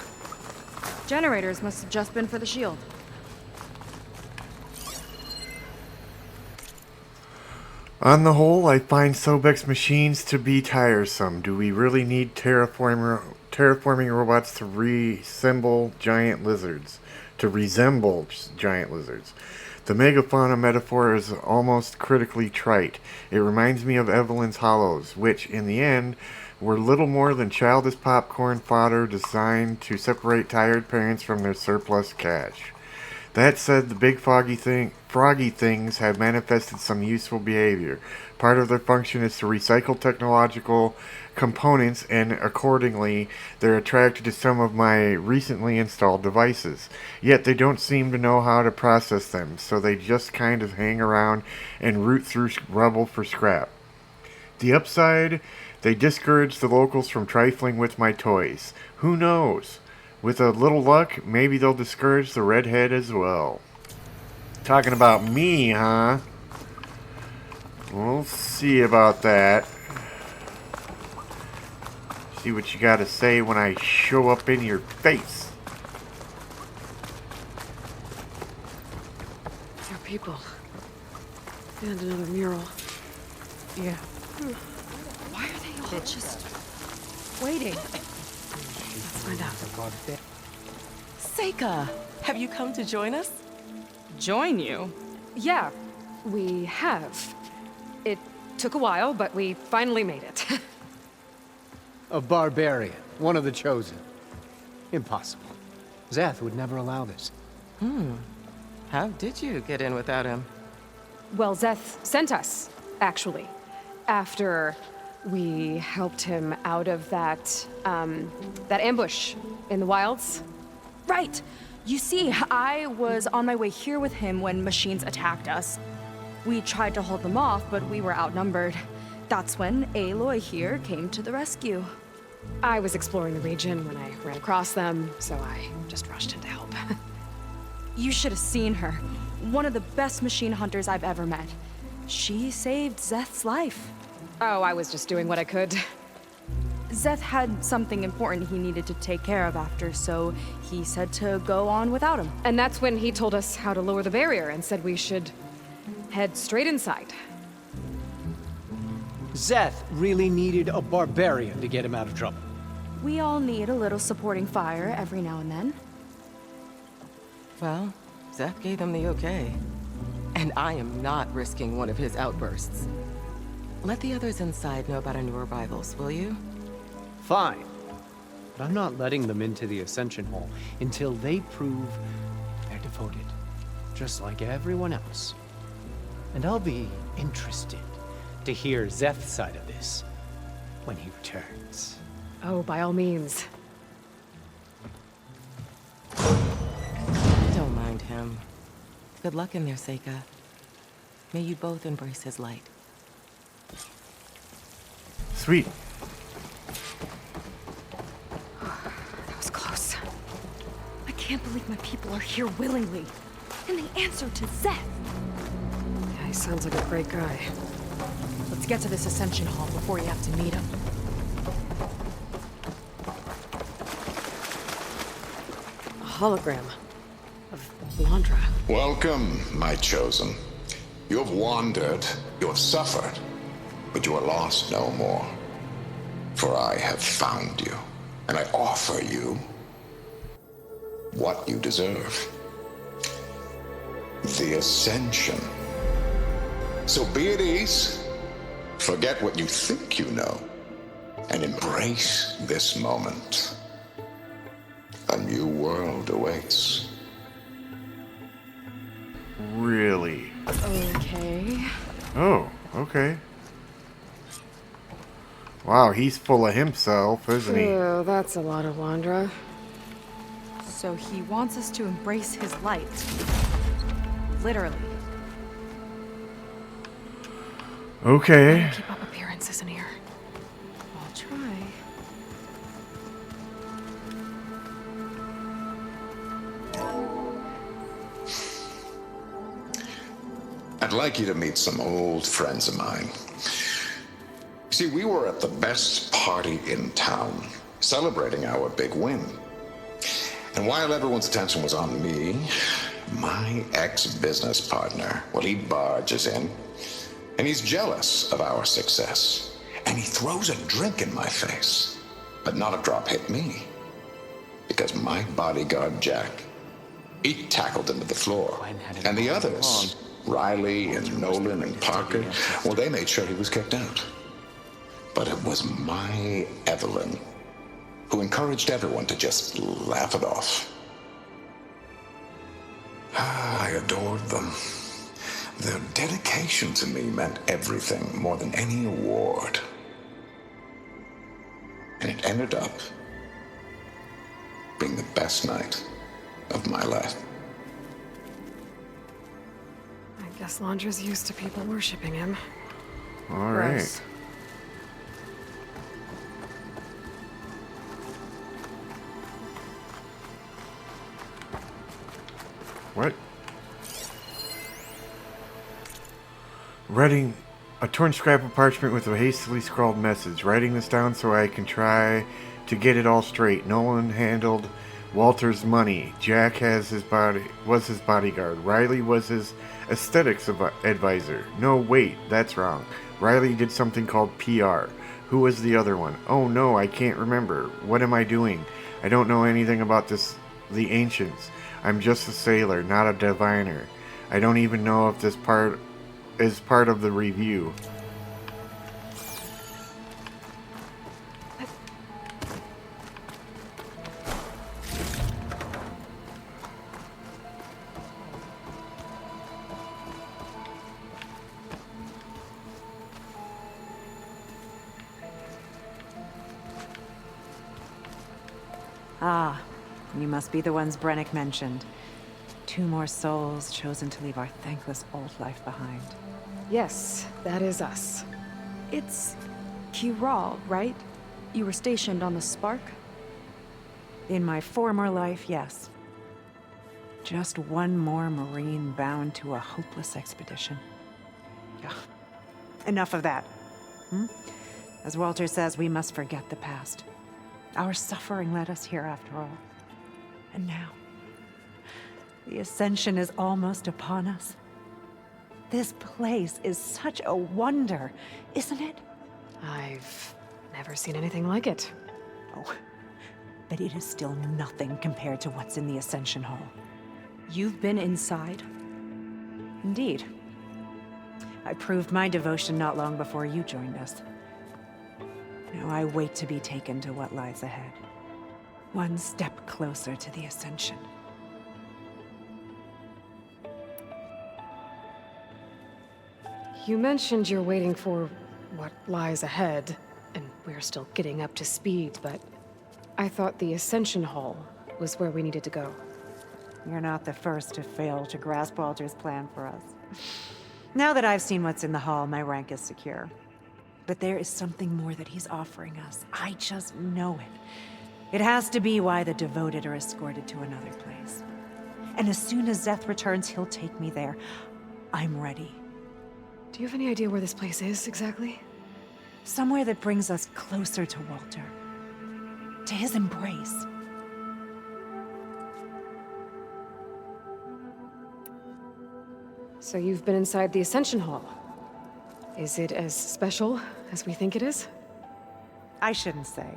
Generators must have just been for the shield. On the whole, I find Sobek's machines to be tiresome. Do we really need terraforming robots to resemble giant lizards? The megafauna metaphor is almost critically trite. It reminds me of Evelyn's Hollows, which, in the end, were little more than childish popcorn fodder designed to separate tired parents from their surplus cash. That said, the big froggy things have manifested some useful behavior. Part of their function is to recycle technological components, and accordingly, they're attracted to some of my recently installed devices. Yet they don't seem to know how to process them, so they just kind of hang around and root through rubble for scrap. The upside, they discourage the locals from trifling with my toys. Who knows? With a little luck, maybe they'll discourage the redhead as well. Talking about me, huh? We'll see about that. See what you gotta say when I show up in your face. There are people. And another mural. Yeah. Why are they all just waiting? Let's find out. Seika, have you come to join us? Join you? Yeah, we have. It took a while, but we finally made it. A barbarian, one of the chosen. Impossible. Zeth would never allow this. How did you get in without him? Well, Zeth sent us, actually, after we helped him out of that ambush in the wilds. Right. You see, I was on my way here with him when machines attacked us. We tried to hold them off, but we were outnumbered. That's when Aloy here came to the rescue. I was exploring the region when I ran across them, so I just rushed in to help. You should have seen her. One of the best machine hunters I've ever met. She saved Zeth's life. Oh, I was just doing what I could. Zeth had something important he needed to take care of after, so he said to go on without him. And that's when he told us how to lower the barrier and said we should head straight inside. Zeth really needed a barbarian to get him out of trouble. We all need a little supporting fire every now and then. Well, Zeth gave them the okay. And I am not risking one of his outbursts. Let the others inside know about our new arrivals, will you? Fine. But I'm not letting them into the Ascension Hall until they prove they're devoted, just like everyone else. And I'll be interested to hear Zeth's side of this when he returns. Oh, by all means. Don't mind him. Good luck in there, Seika. May you both embrace his light. Sweet. That was close. I can't believe my people are here willingly. And they answered to Zeth. Yeah, he sounds like a great guy. Let's get to this Ascension Hall before you have to meet him. A hologram of Landra. Welcome, my chosen. You have wandered, you have suffered, but you are lost no more. For I have found you, and I offer you what you deserve. The Ascension. So be at ease, forget what you think you know, and embrace this moment. A new world awaits. Really? Okay. Oh, okay. Wow, he's full of himself, isn't he? Oh, that's a lot of Landra. So he wants us to embrace his light. Literally. Okay. Keep up appearances in here. I'll try. I'd like you to meet some old friends of mine. See, we were at the best party in town, celebrating our big win. And while everyone's attention was on me, my ex-business partner, well, he barges in, and he's jealous of our success. And he throws a drink in my face, but not a drop hit me. Because my bodyguard, Jack, he tackled him to the floor. And the others, Riley and Nolan and Parker, well, they made sure he was kicked out. But it was my Evelyn who encouraged everyone to just laugh it off. I adored them. Their dedication to me meant everything, more than any award. And it ended up being the best night of my life. I guess Landra's used to people worshipping him. All right. Gross. What? Writing a torn scrap of parchment with a hastily scrawled message. Writing this down so I can try to get it all straight. Nolan handled Walter's money. Jack was his bodyguard. Riley was his aesthetics advisor. No, wait, that's wrong. Riley did something called PR. Who was the other one? Oh no, I can't remember. What am I doing? I don't know anything about the ancients. I'm just a sailor, not a diviner. I don't even know if this part is part of the review. Ah, you must be the ones Brennick mentioned. 2 more souls chosen to leave our thankless old life behind. Yes, that is us. It's Kiral, right? You were stationed on the Spark? In my former life, yes. Just one more Marine bound to a hopeless expedition. Ugh. Enough of that. As Walter says, we must forget the past. Our suffering led us here after all. And now, the Ascension is almost upon us. This place is such a wonder, isn't it? I've never seen anything like it. Oh, but it is still nothing compared to what's in the Ascension Hall. You've been inside? Indeed. I proved my devotion not long before you joined us. Now I wait to be taken to what lies ahead. One step closer to the Ascension. You mentioned you're waiting for what lies ahead, and we're still getting up to speed, but I thought the Ascension Hall was where we needed to go. You're not the first to fail to grasp Walter's plan for us. Now that I've seen what's in the hall, my rank is secure. But there is something more that he's offering us. I just know it. It has to be why the devoted are escorted to another place. And as soon as Zeth returns, he'll take me there. I'm ready. Do you have any idea where this place is, exactly? Somewhere that brings us closer to Walter. To his embrace. So you've been inside the Ascension Hall. Is it as special as we think it is? I shouldn't say.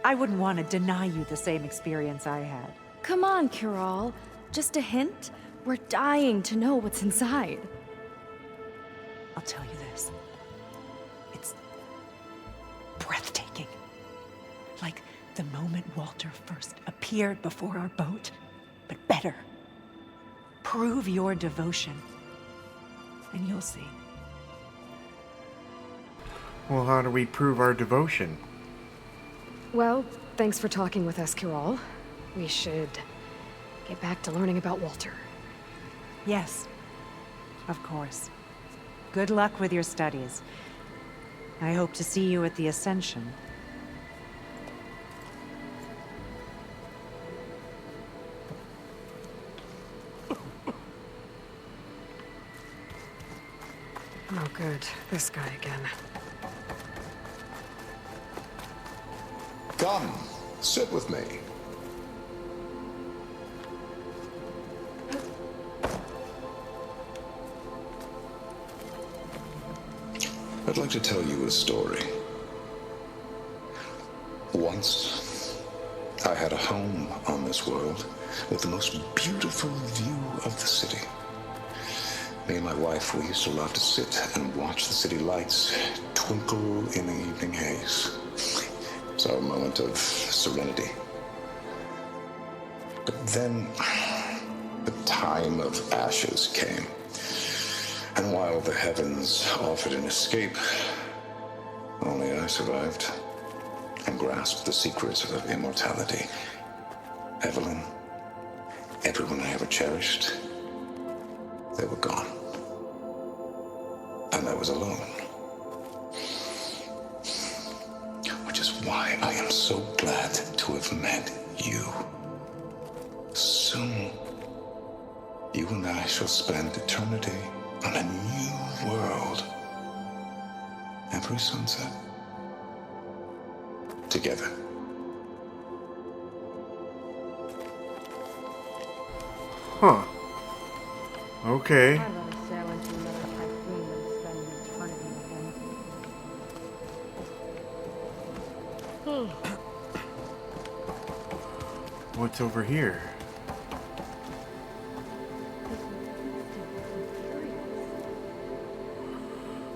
I wouldn't want to deny you the same experience I had. Come on, Kiral. Just a hint? We're dying to know what's inside. I'll tell you this. It's breathtaking. Like the moment Walter first appeared before our boat, but better. Prove your devotion, and you'll see. Well, how do we prove our devotion? Well, thanks for talking with us, Kiral. We should get back to learning about Walter. Yes, of course. Good luck with your studies. I hope to see you at the Ascension. Oh, good. This guy again. Come, sit with me. I'd like to tell you a story. Once, I had a home on this world with the most beautiful view of the city. Me and my wife, we used to love to sit and watch the city lights twinkle in the evening haze. It's our moment of serenity. But then, the time of ashes came. And while the heavens offered an escape, only I survived and grasped the secrets of immortality. Evelyn, everyone I ever cherished, they were gone. And I was alone. Which is why I am so glad to have met you. Soon, you and I shall spend eternity on a new world. Every sunset. Together. Huh. Okay. I'd rather sail into another typhoon than spend an eternity with him. What's over here?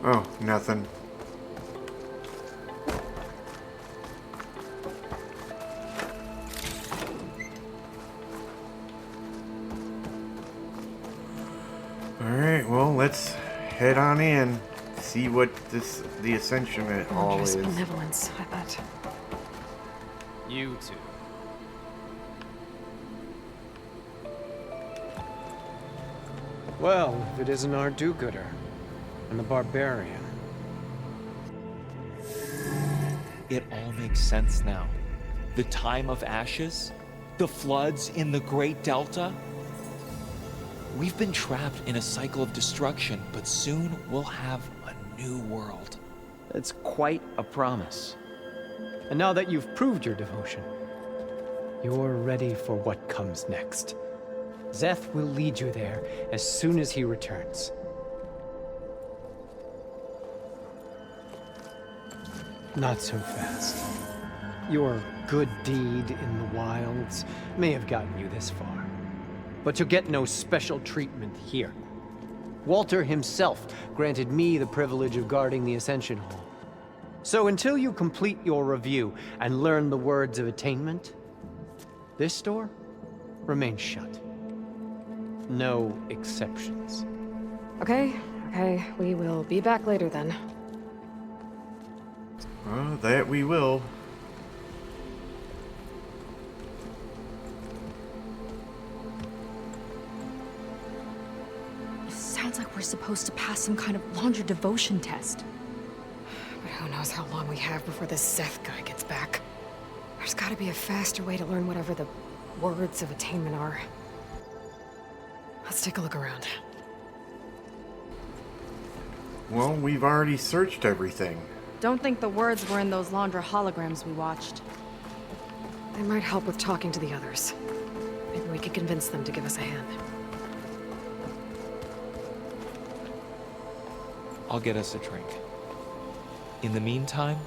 Oh, nothing. Alright, well, let's head on in. See what the Ascension Hall Wondrous is. benevolence, I bet. You two. Well, if it isn't our do-gooder. and the barbarian. It all makes sense now. The time of ashes, the floods in the Great Delta. We've been trapped in a cycle of destruction, but soon we'll have a new world. It's quite a promise. And now that you've proved your devotion, you're ready for what comes next. Szeth will lead you there as soon as he returns. Not so fast. Your good deed in the wilds may have gotten you this far, but you'll get no special treatment here. Walter himself granted me the privilege of guarding the Ascension Hall. So until you complete your review and learn the words of attainment, this door remains shut. No exceptions. Okay, we will be back later then. That we will. Sounds like we're supposed to pass some kind of laundry devotion test. But who knows how long we have before this Szeth guy gets back. There's gotta be a faster way to learn whatever the words of attainment are. Let's take a look around. Well, we've already searched everything. Don't think the words were in those Laundra holograms we watched. They might help with talking to the others. Maybe we could convince them to give us a hand. I'll get us a drink. In the meantime,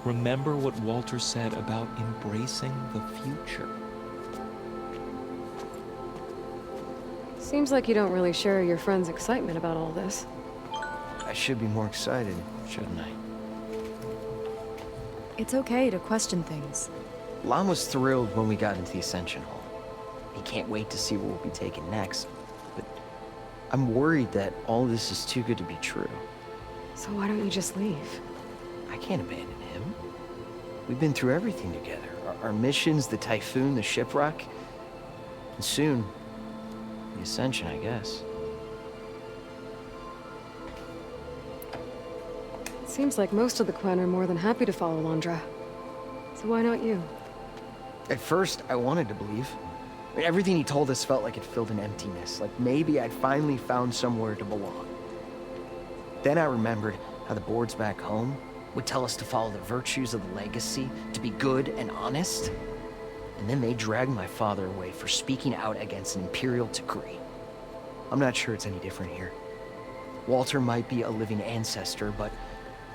remember what Walter said about embracing the future. Seems like you don't really share your friend's excitement about all this. I should be more excited, shouldn't I? It's okay to question things. Lon was thrilled when we got into the Ascension Hall. He can't wait to see where we'll be taken next. But I'm worried that all this is too good to be true. So why don't you just leave? I can't abandon him. We've been through everything together. Our missions, the typhoon, the shipwreck. And soon, the Ascension, I guess. Seems like most of the Quen are more than happy to follow Laundra. So why not you? At first, I wanted to believe. I mean, everything he told us felt like it filled an emptiness. Like maybe I'd finally found somewhere to belong. Then I remembered how the boards back home would tell us to follow the virtues of the legacy, to be good and honest. And then they dragged my father away for speaking out against an imperial decree. I'm not sure it's any different here. Walter might be a living ancestor, but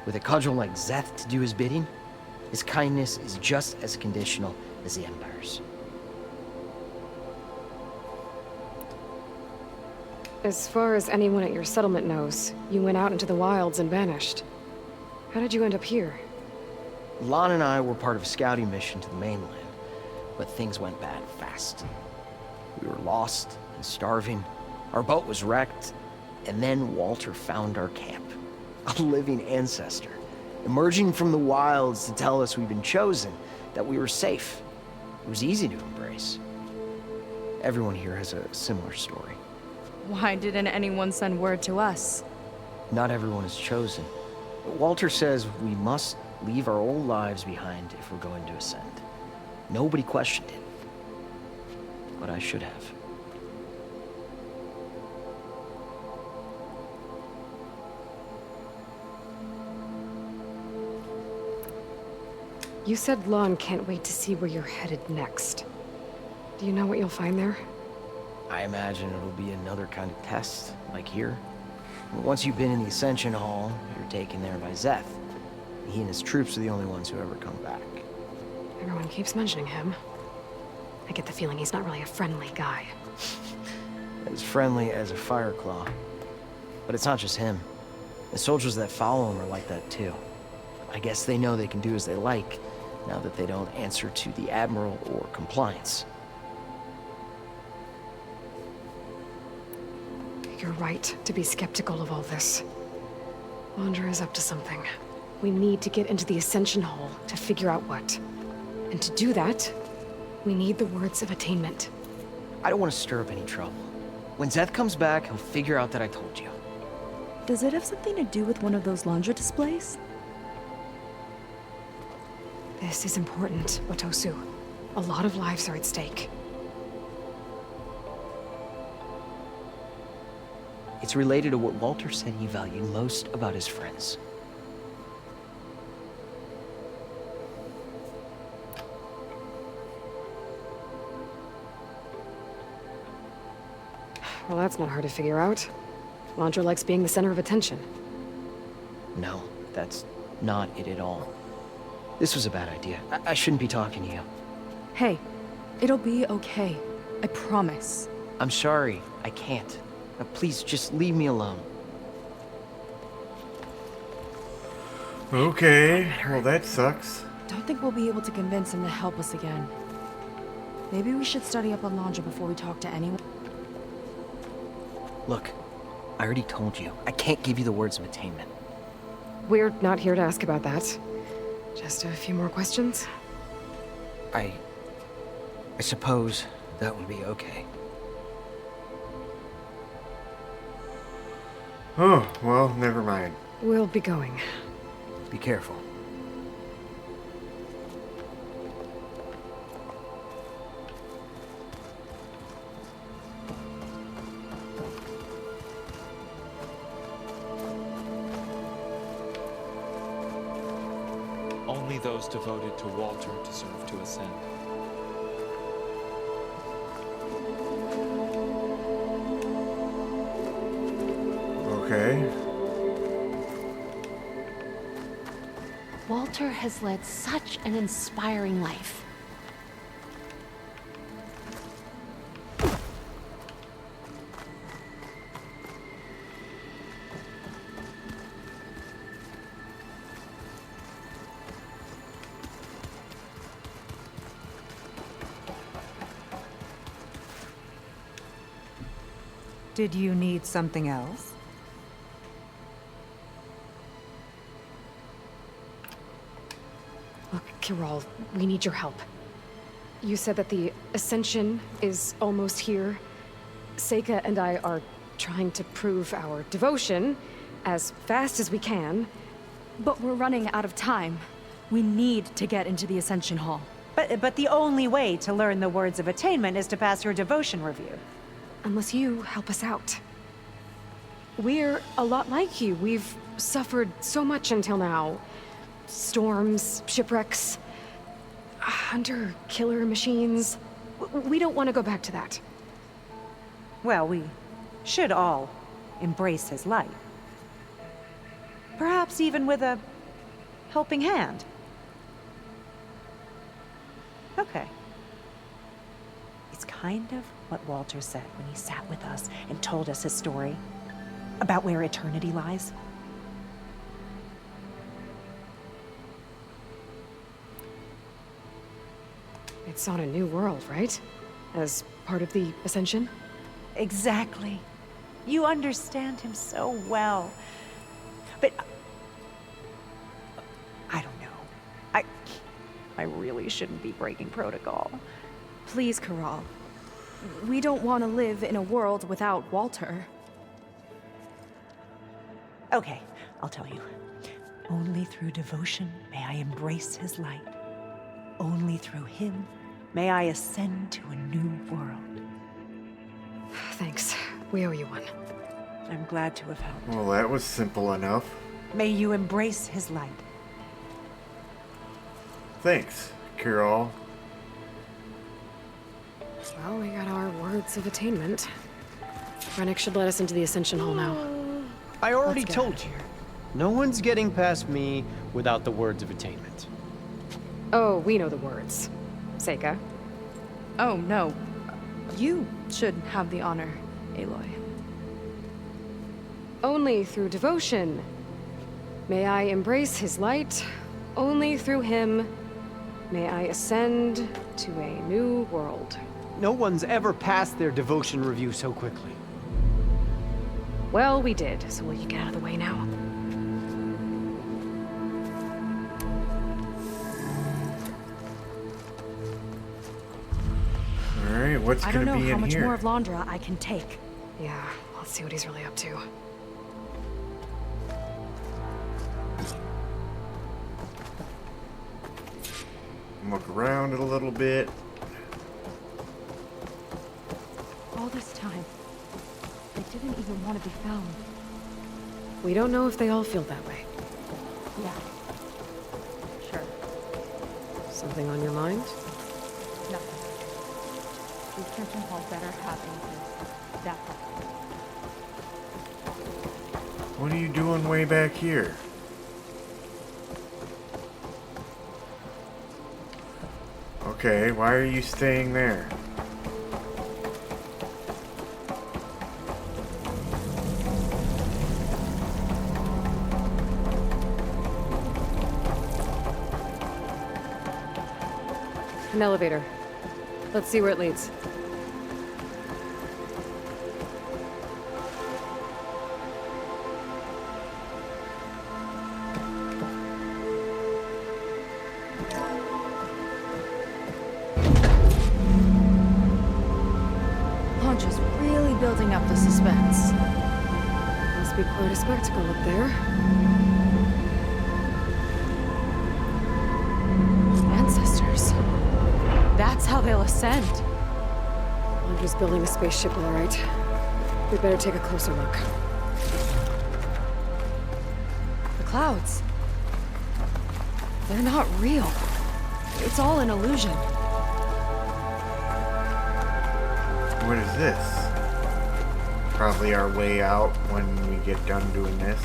with a cudgel like Szeth to do his bidding, his kindness is just as conditional as the Empire's. As far as anyone at your settlement knows, you went out into the wilds and vanished. How did you end up here? Lon and I were part of a scouting mission to the mainland, but things went bad fast. We were lost and starving, our boat was wrecked, and then Walter found our camp. A living ancestor, emerging from the wilds to tell us we'd been chosen, that we were safe. It was easy to embrace. Everyone here has a similar story. Why didn't anyone send word to us? Not everyone is chosen. Walter says we must leave our old lives behind if we're going to ascend. Nobody questioned it. But I should have. You said Lon can't wait to see where you're headed next. Do you know what you'll find there? I imagine it'll be another kind of test, like here. Once you've been in the Ascension Hall, you're taken there by Szeth. He and his troops are the only ones who ever come back. Everyone keeps mentioning him. I get the feeling he's not really a friendly guy. As friendly as a Fireclaw. But it's not just him. The soldiers that follow him are like that too. I guess they know they can do as they like, now that they don't answer to the Admiral or compliance. You're right to be skeptical of all this. Laundra is up to something. We need to get into the Ascension Hall to figure out what. And to do that, we need the words of attainment. I don't want to stir up any trouble. When Szeth comes back, he'll figure out that I told you. Does it have something to do with one of those laundry displays? This is important, Otosu. A lot of lives are at stake. It's related to what Walter said he valued most about his friends. Well, that's not hard to figure out. Laundra likes being the center of attention. No, that's not it at all. This was a bad idea. I shouldn't be talking to you. Hey, it'll be okay. I promise. I'm sorry, I can't. Please, just leave me alone. Okay, well that sucks. Don't think we'll be able to convince him to help us again. Maybe we should study up on laundry before we talk to anyone. Look, I already told you. I can't give you the words of attainment. We're not here to ask about that. Just a few more questions. I suppose that would be okay. Oh, well, never mind. We'll be going. Be careful. Only those devoted to Walter deserve to ascend. Okay. Walter has led such an inspiring life. Did you need something else? Look, Kirol, we need your help. You said that the Ascension is almost here. Seika and I are trying to prove our devotion as fast as we can. But we're running out of time. We need to get into the Ascension Hall. But the only way to learn the words of attainment is to pass your devotion review. Unless you help us out. We're a lot like you. We've suffered so much until now. Storms, shipwrecks, hunter killer machines. We don't want to go back to that. Well, we should all embrace his light. Perhaps even with a helping hand. Okay. It's kind of what Walter said when he sat with us and told us his story about where eternity lies. It's on a new world, right? As part of the Ascension? Exactly. You understand him so well. But I don't know. I really shouldn't be breaking protocol. Please, Kirol. We don't want to live in a world without Walter. Okay, I'll tell you. Only through devotion may I embrace his light. Only through him may I ascend to a new world. Thanks. We owe you one. I'm glad to have helped. Well, that was simple enough. May you embrace his light. Thanks, Kirol. Well, we got our words of attainment. Rennick should let us into the Ascension Hall now. I already Let's get told out of you. here. No one's getting past me without the words of attainment. Oh, we know the words. Seika. Oh, no. You should have the honor, Aloy. Only through devotion may I embrace his light. Only through him may I ascend to a new world. No one's ever passed their devotion review so quickly. Well, we did, so will you get out of the way now? Alright, what's I don't gonna know be how in much here? more of Laundra I can take. Yeah, let's see what he's really up to. Look around it a little bit. All this time, they didn't even want to be found. We don't know if they all feel that way. Yeah. Sure. Something on your mind? Nothing. The Ascension Hall better have answers. That's all. What are you doing way back here? Okay, why are you staying there? An elevator. Let's see where it leads. Launch is really building up the suspense. Must be quite a spectacle up there. Ancestors. That's how they'll ascend. Andre's building a spaceship, all right. We'd better take a closer look. The clouds. They're not real. It's all an illusion. What is this? Probably our way out when we get done doing this.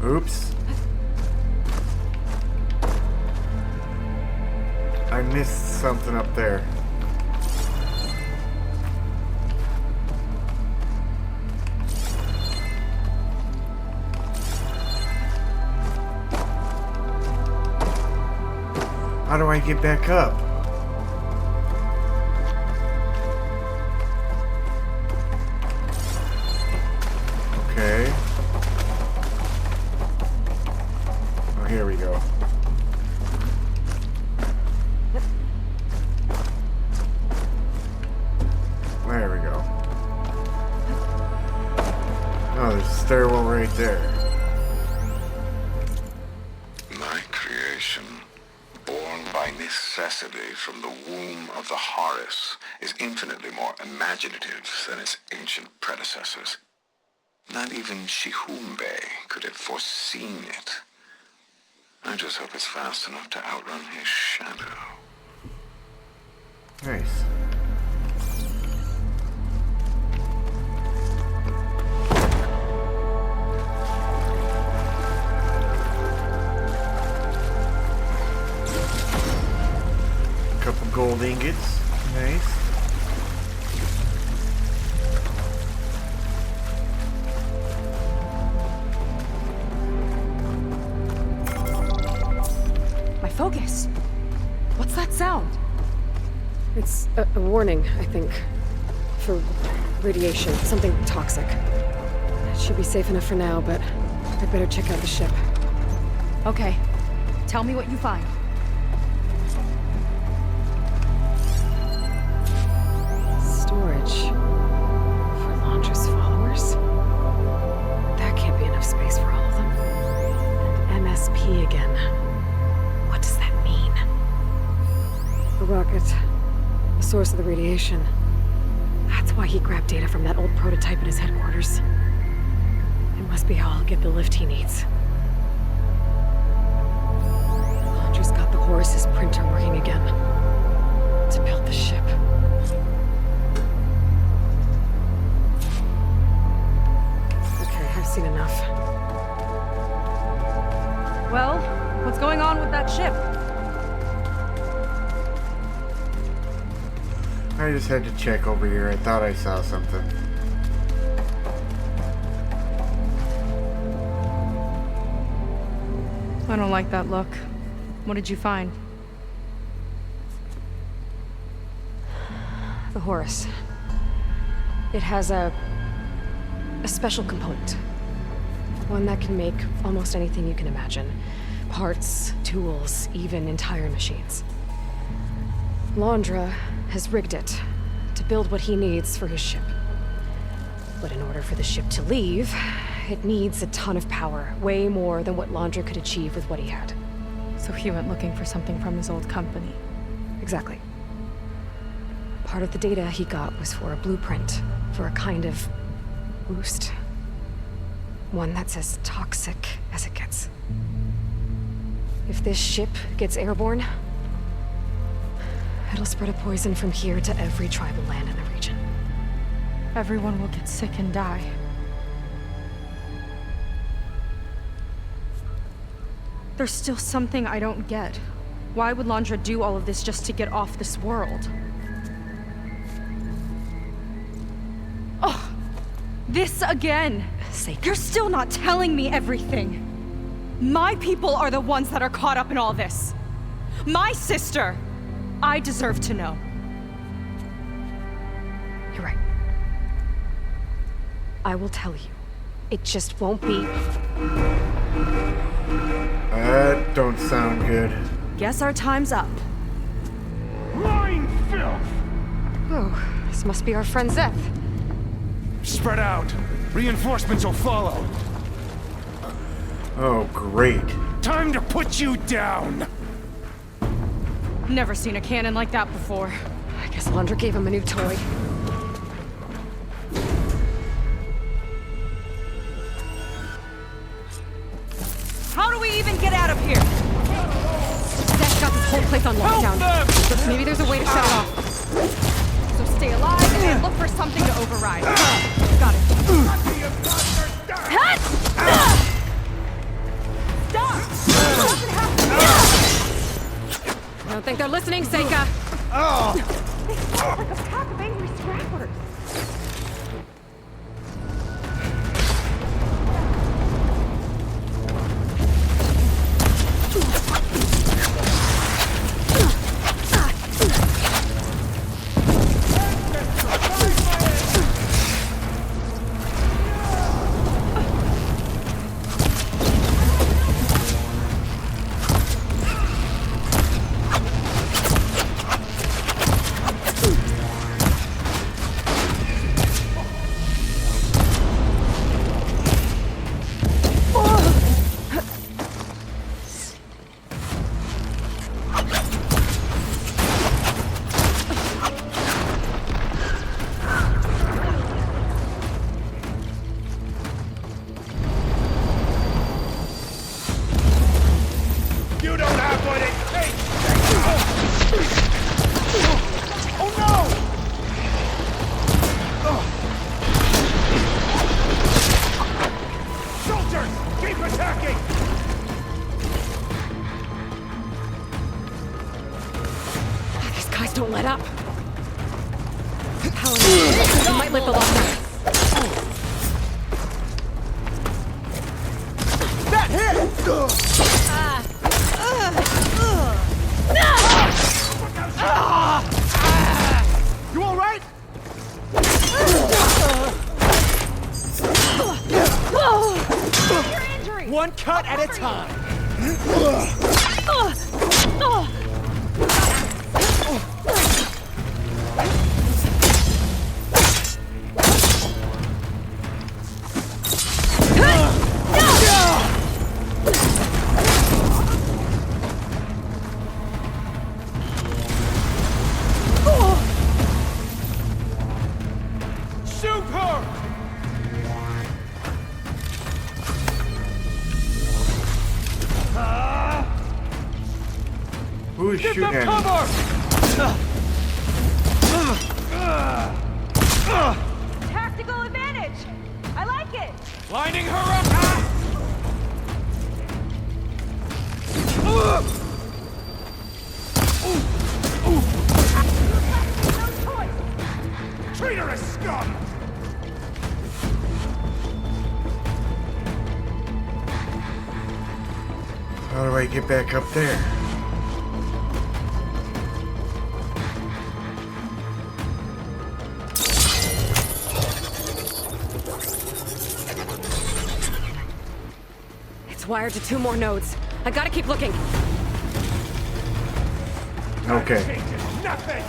Oops. I missed something up there. How do I get back up? Okay. Oh, here we go. There we go. Oh, there's a stairwell right there. My creation, born by necessity from the womb of the Horus, is infinitely more imaginative than its ancient predecessors. Not even Shihumbe could have foreseen it. I just hope it's fast enough to outrun his shadow. Nice. Couple gold ingots. Nice. My focus. What's that sound? It's a warning, I think. For radiation, something toxic. It should be safe enough for now, but I'd better check out the ship. Okay. Tell me what you find. Storage. For Landra's followers? That can't be enough space for all of them. And MSP again. What does that mean? The rocket. The source of the radiation. That's why he grabbed data from that old prototype at his headquarters. It must be how I'll get the lift he needs. Landra's got the Horus's printer working again. To build the ship. I've seen enough. Well, what's going on with that ship? I just had to check over here. I thought I saw something. I don't like that look. What did you find? The Horus. It has a special component. One that can make almost anything you can imagine. Parts, tools, even entire machines. Laundra has rigged it to build what he needs for his ship. But in order for the ship to leave, it needs a ton of power, way more than what Laundra could achieve with what he had. So he went looking for something from his old company. Exactly. Part of the data he got was for a blueprint, for a kind of boost. One that's as toxic as it gets. If this ship gets airborne, it'll spread a poison from here to every tribal land in the region. Everyone will get sick and die. There's still something I don't get. Why would Laundra do all of this just to get off this world? Oh, this again! You're still not telling me everything! My people are the ones that are caught up in all this! My sister! I deserve to know. You're right. I will tell you. It just won't be... That don't sound good. Guess our time's up. Lying filth! Oh, this must be our friend Zeth. Spread out. Reinforcements will follow. Oh, great. Time to put you down! Never seen a cannon like that before. I guess Laundra gave him a new toy. How do we even get out of here? Zeth got this whole place on lockdown. But maybe there's a way to shut it off. So stay alive and look for something to override. Got it. I don't think they're listening, Seika. They sound like a pack of angry scrappers. Don't let up. Power you might lift the lockdown. That hit! You all right? One cut at a time. Who's shooting at me? Tactical advantage! I like it! Lining her up! Traitorous scum! How do I get back up there? It's wired to 2 more nodes. I gotta keep looking. Okay. nothing!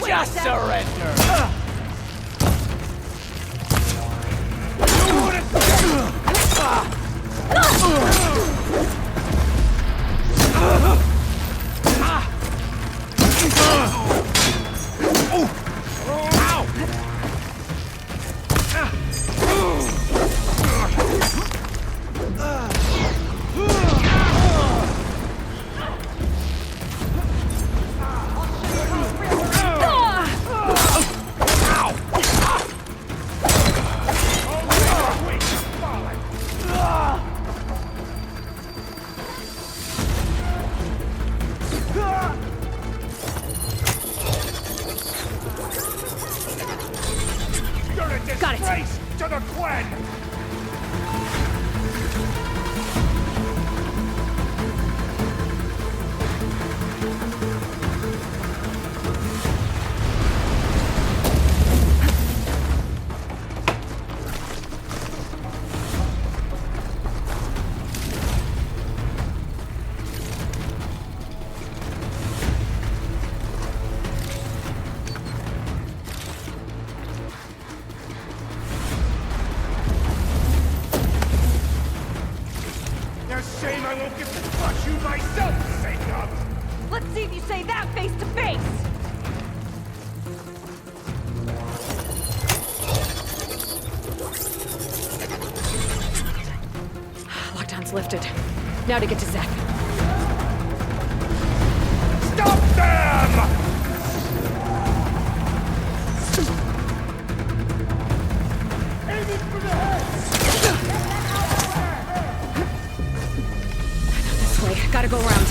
Just surrender! Got it. Race to the Gwen! Shame I won't get to crush you myself for sake of! Let's see if you say that face to face! Lockdown's lifted. Now to get to Zeth. Stop them! Aiming for the head! This way. Gotta go around.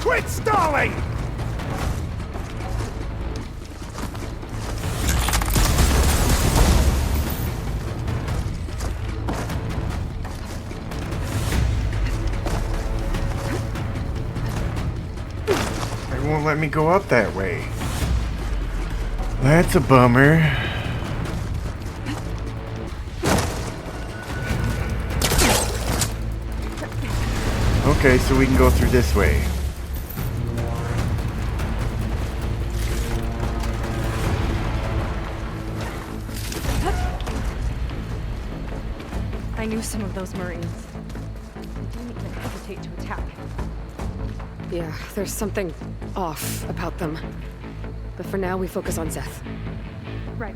Quit stalling! They won't let me go up that way. That's a bummer. Okay, so we can go through this way. I knew some of those Marines. They didn't even hesitate to attack. Yeah, there's something off about them. But for now, we focus on Zeth. Right.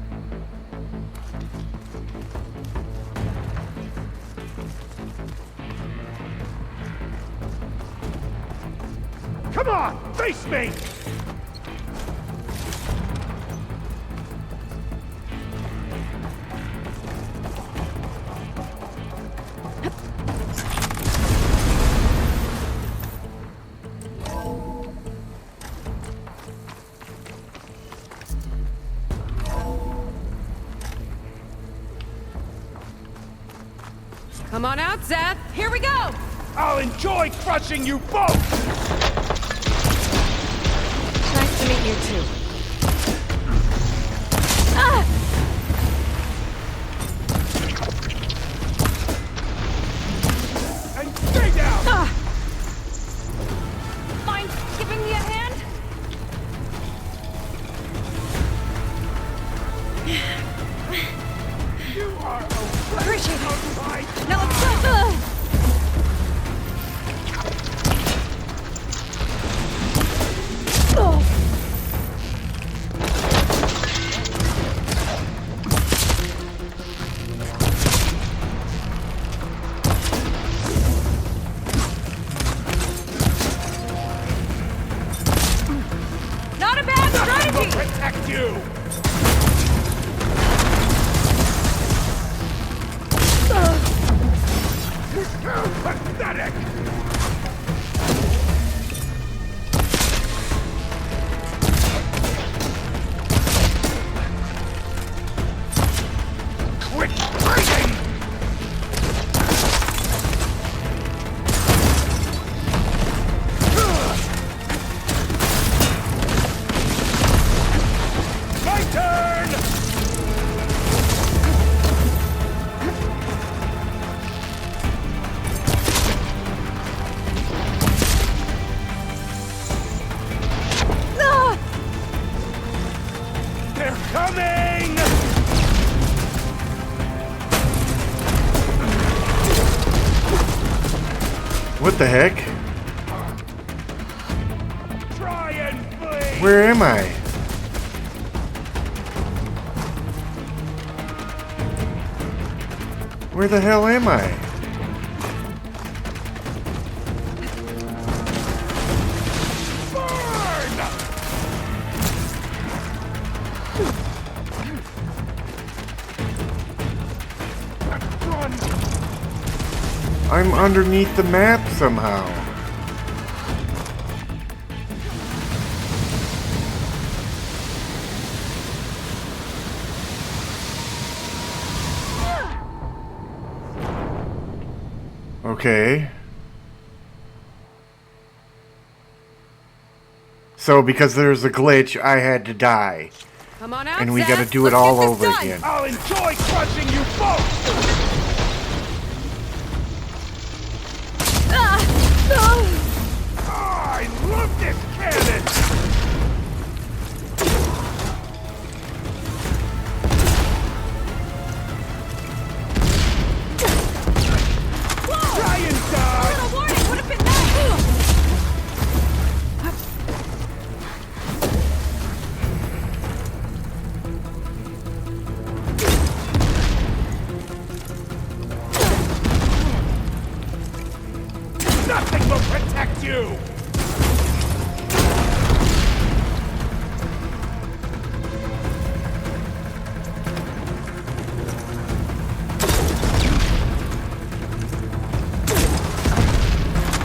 Come on, face me! Come on out, Zeth! Here we go! I'll enjoy crushing you both! Nice to meet you, too. And stay down! Mind giving me a hand? You are a Appreciate it. right. Now let's go! Oh. What the heck? Try and flee! Where am I? Where the hell am I? I'm underneath the map somehow. Okay. So because there's a glitch, I had to die. Come on out, And we Seth. gotta do it Let's all get this over done. again. I'll enjoy crushing you both! I love this cannon! Try and die! A warning would have been nice! Nothing will protect you!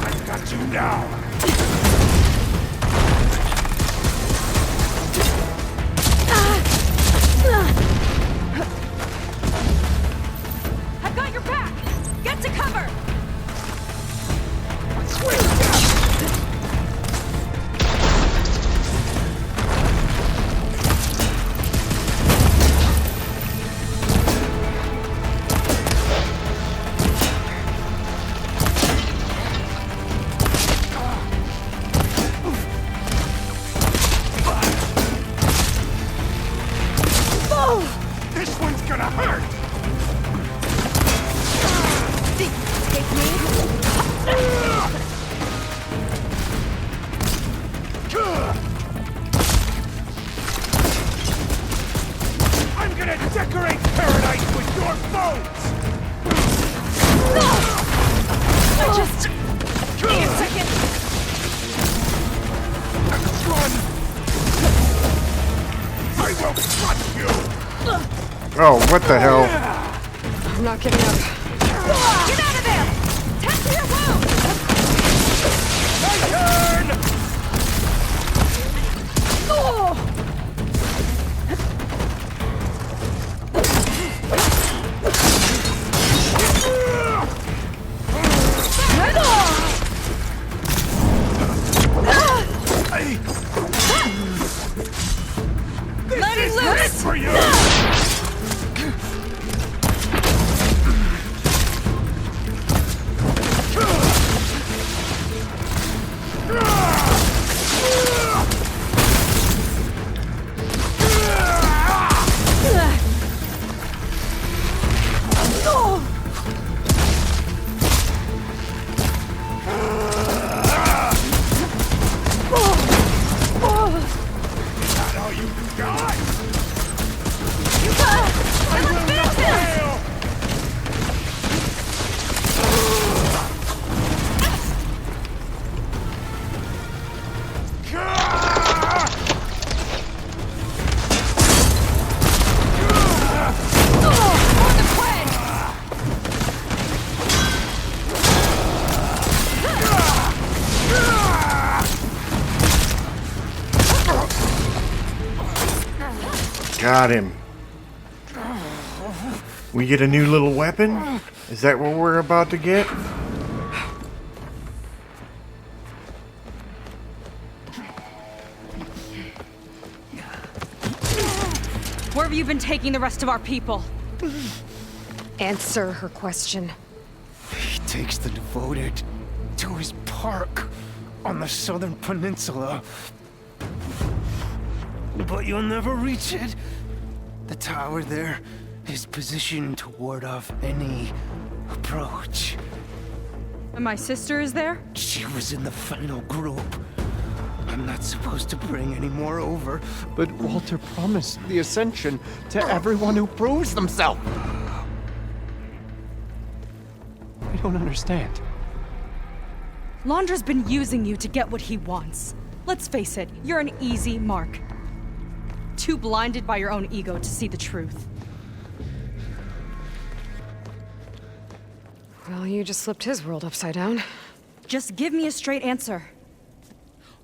I've got you now! I've got your back! Get to cover! This one's gonna hurt! I'm gonna decorate paradise with your bones! I just need a second. Run! I will crush you! Oh, what the hell? I'm not giving up. Get out of there! Tend to your wound! My turn! Let it loose! For you! Not all you got! I will not fail! On the quay! Got him. We get a new little weapon? Is that what we're about to get? Where have you been taking the rest of our people? Answer her question. He takes the devoted to his park on the southern peninsula. But you'll never reach it. The tower there is positioned to ward off any approach. And my sister is there? She was in the final group. I'm not supposed to bring any more over. But Walter promised the Ascension to everyone who proves themselves. I don't understand. Londra's been using you to get what he wants. Let's face it, you're an easy mark. Too blinded by your own ego to see the truth. Well, you just flipped his world upside down. Just give me a straight answer.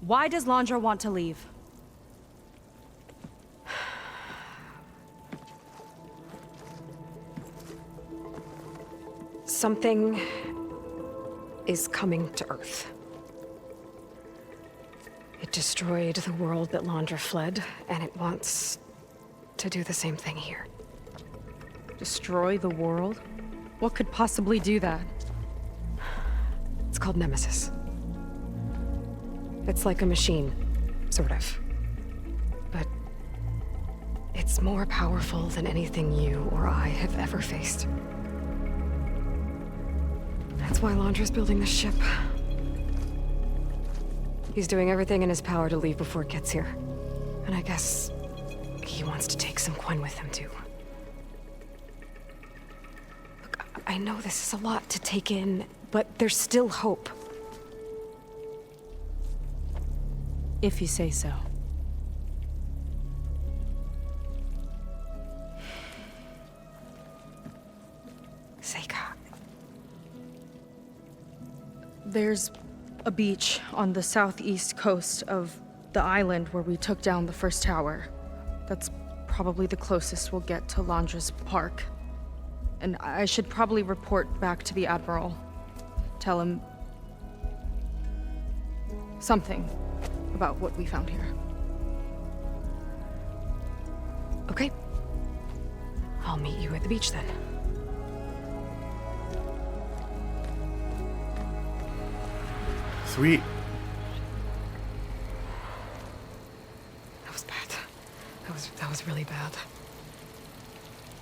Why does Londra want to leave? Something is coming to Earth. It destroyed the world that Londra fled, and it wants to do the same thing here. Destroy the world? What could possibly do that? It's called Nemesis. It's like a machine, sort of. But it's more powerful than anything you or I have ever faced. That's why Londra's building this ship. He's doing everything in his power to leave before it gets here. And I guess he wants to take some Quen with him, too. Look, I know this is a lot to take in, but there's still hope. If you say so. Seika. There's a beach on the southeast coast of the island where we took down the first tower. That's probably the closest we'll get to Londra's park. And I should probably report back to the Admiral. Tell him something about what we found here. Okay. I'll meet you at the beach then. Sweet. That was bad. That was really bad.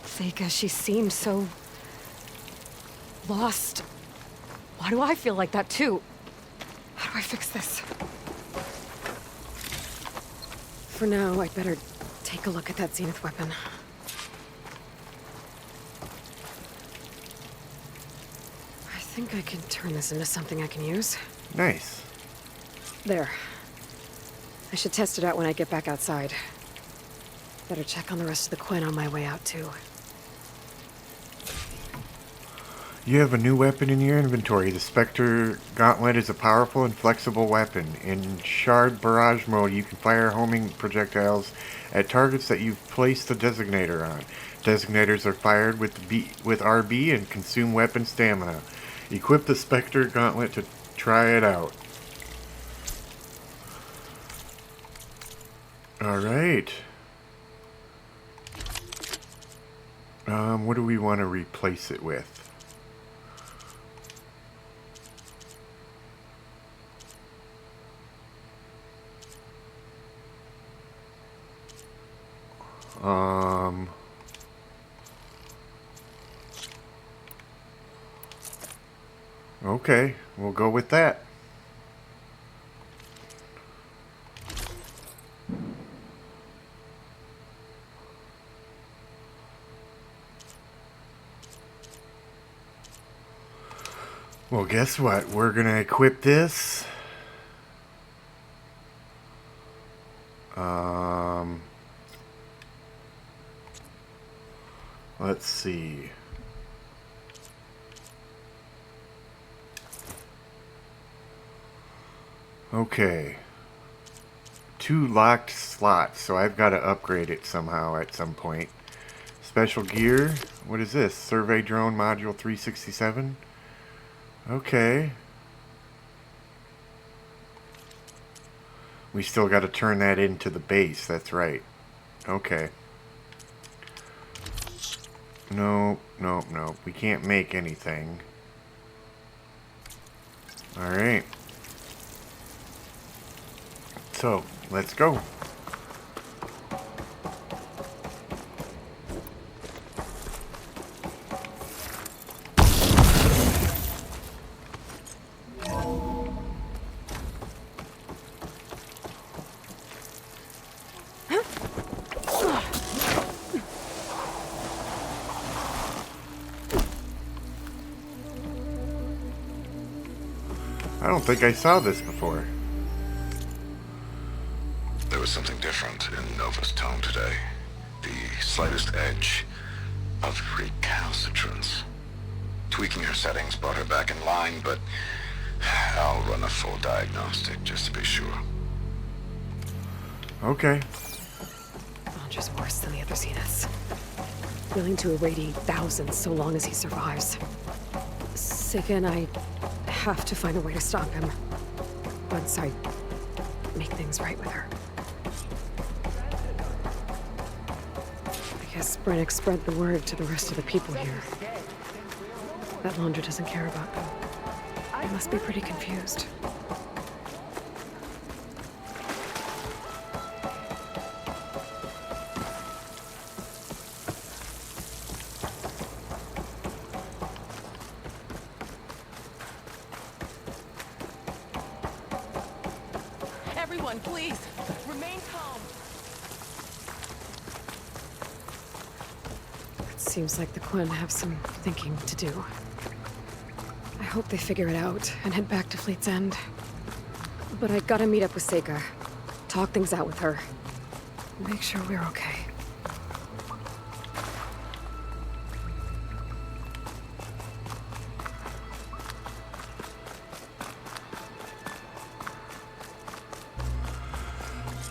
Seika, she seemed so lost. Why do I feel like that too? How do I fix this? For now, I'd better take a look at that Zenith weapon. I think I can turn this into something I can use. Nice. There. I should test it out when I get back outside. Better check on the rest of the Quen on my way out, too. You have a new weapon in your inventory. The Spectre Gauntlet is a powerful and flexible weapon. In Shard Barrage mode, you can fire homing projectiles at targets that you've placed the designator on. Designators are fired with RB and consume weapon stamina. Equip the Spectre Gauntlet to try it out. Alright. What do we want to replace it with? Okay, we'll go with that. Well, guess what? We're gonna equip this. Let's see. Okay. 2 locked slots, so I've got to upgrade it somehow at some point. Special gear. What is this? Survey drone module 367. Okay. We still got to turn that into the base. That's right. Okay. No. We can't make anything. Alright. So, let's go. I don't think I saw this before. There was something different in Nova's tone today. The slightest edge of recalcitrance. Tweaking her settings brought her back in line, but I'll run a full diagnostic just to be sure. Okay. Just worse than the other Zeniths. Willing to irradiate thousands so long as he survives. Seika and I have to find a way to stop him. Once I make things right with her. I guess Brennick spread the word to the rest of the people here. That Laundra doesn't care about them. They must be pretty confused. Everyone, please, remain calm. It seems like the Quen have some thinking to do. I hope they figure it out and head back to Fleet's End. But I gotta meet up with Seika. Talk things out with her. Make sure we're okay.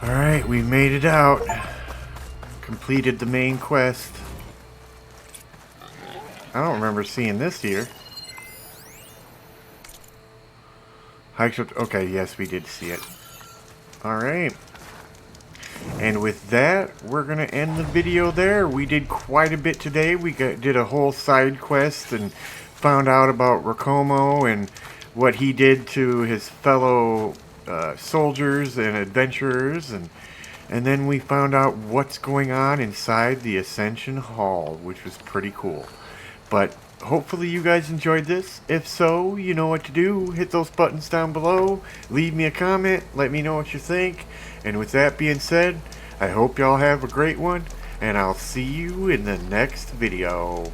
Alright, we made it out. Completed the main quest. I don't remember seeing this here. Okay, yes, we did see it. Alright. And with that, we're going to end the video there. We did quite a bit today. We did a whole side quest and found out about Rakomo and what he did to his fellow soldiers and adventurers, and then we found out what's going on inside the Ascension Hall, which was pretty cool. But hopefully you guys enjoyed this. If so, you know what to do. Hit those buttons down below, leave me a comment, let me know what you think. And with that being said, I hope y'all have a great one, and I'll see you in the next video.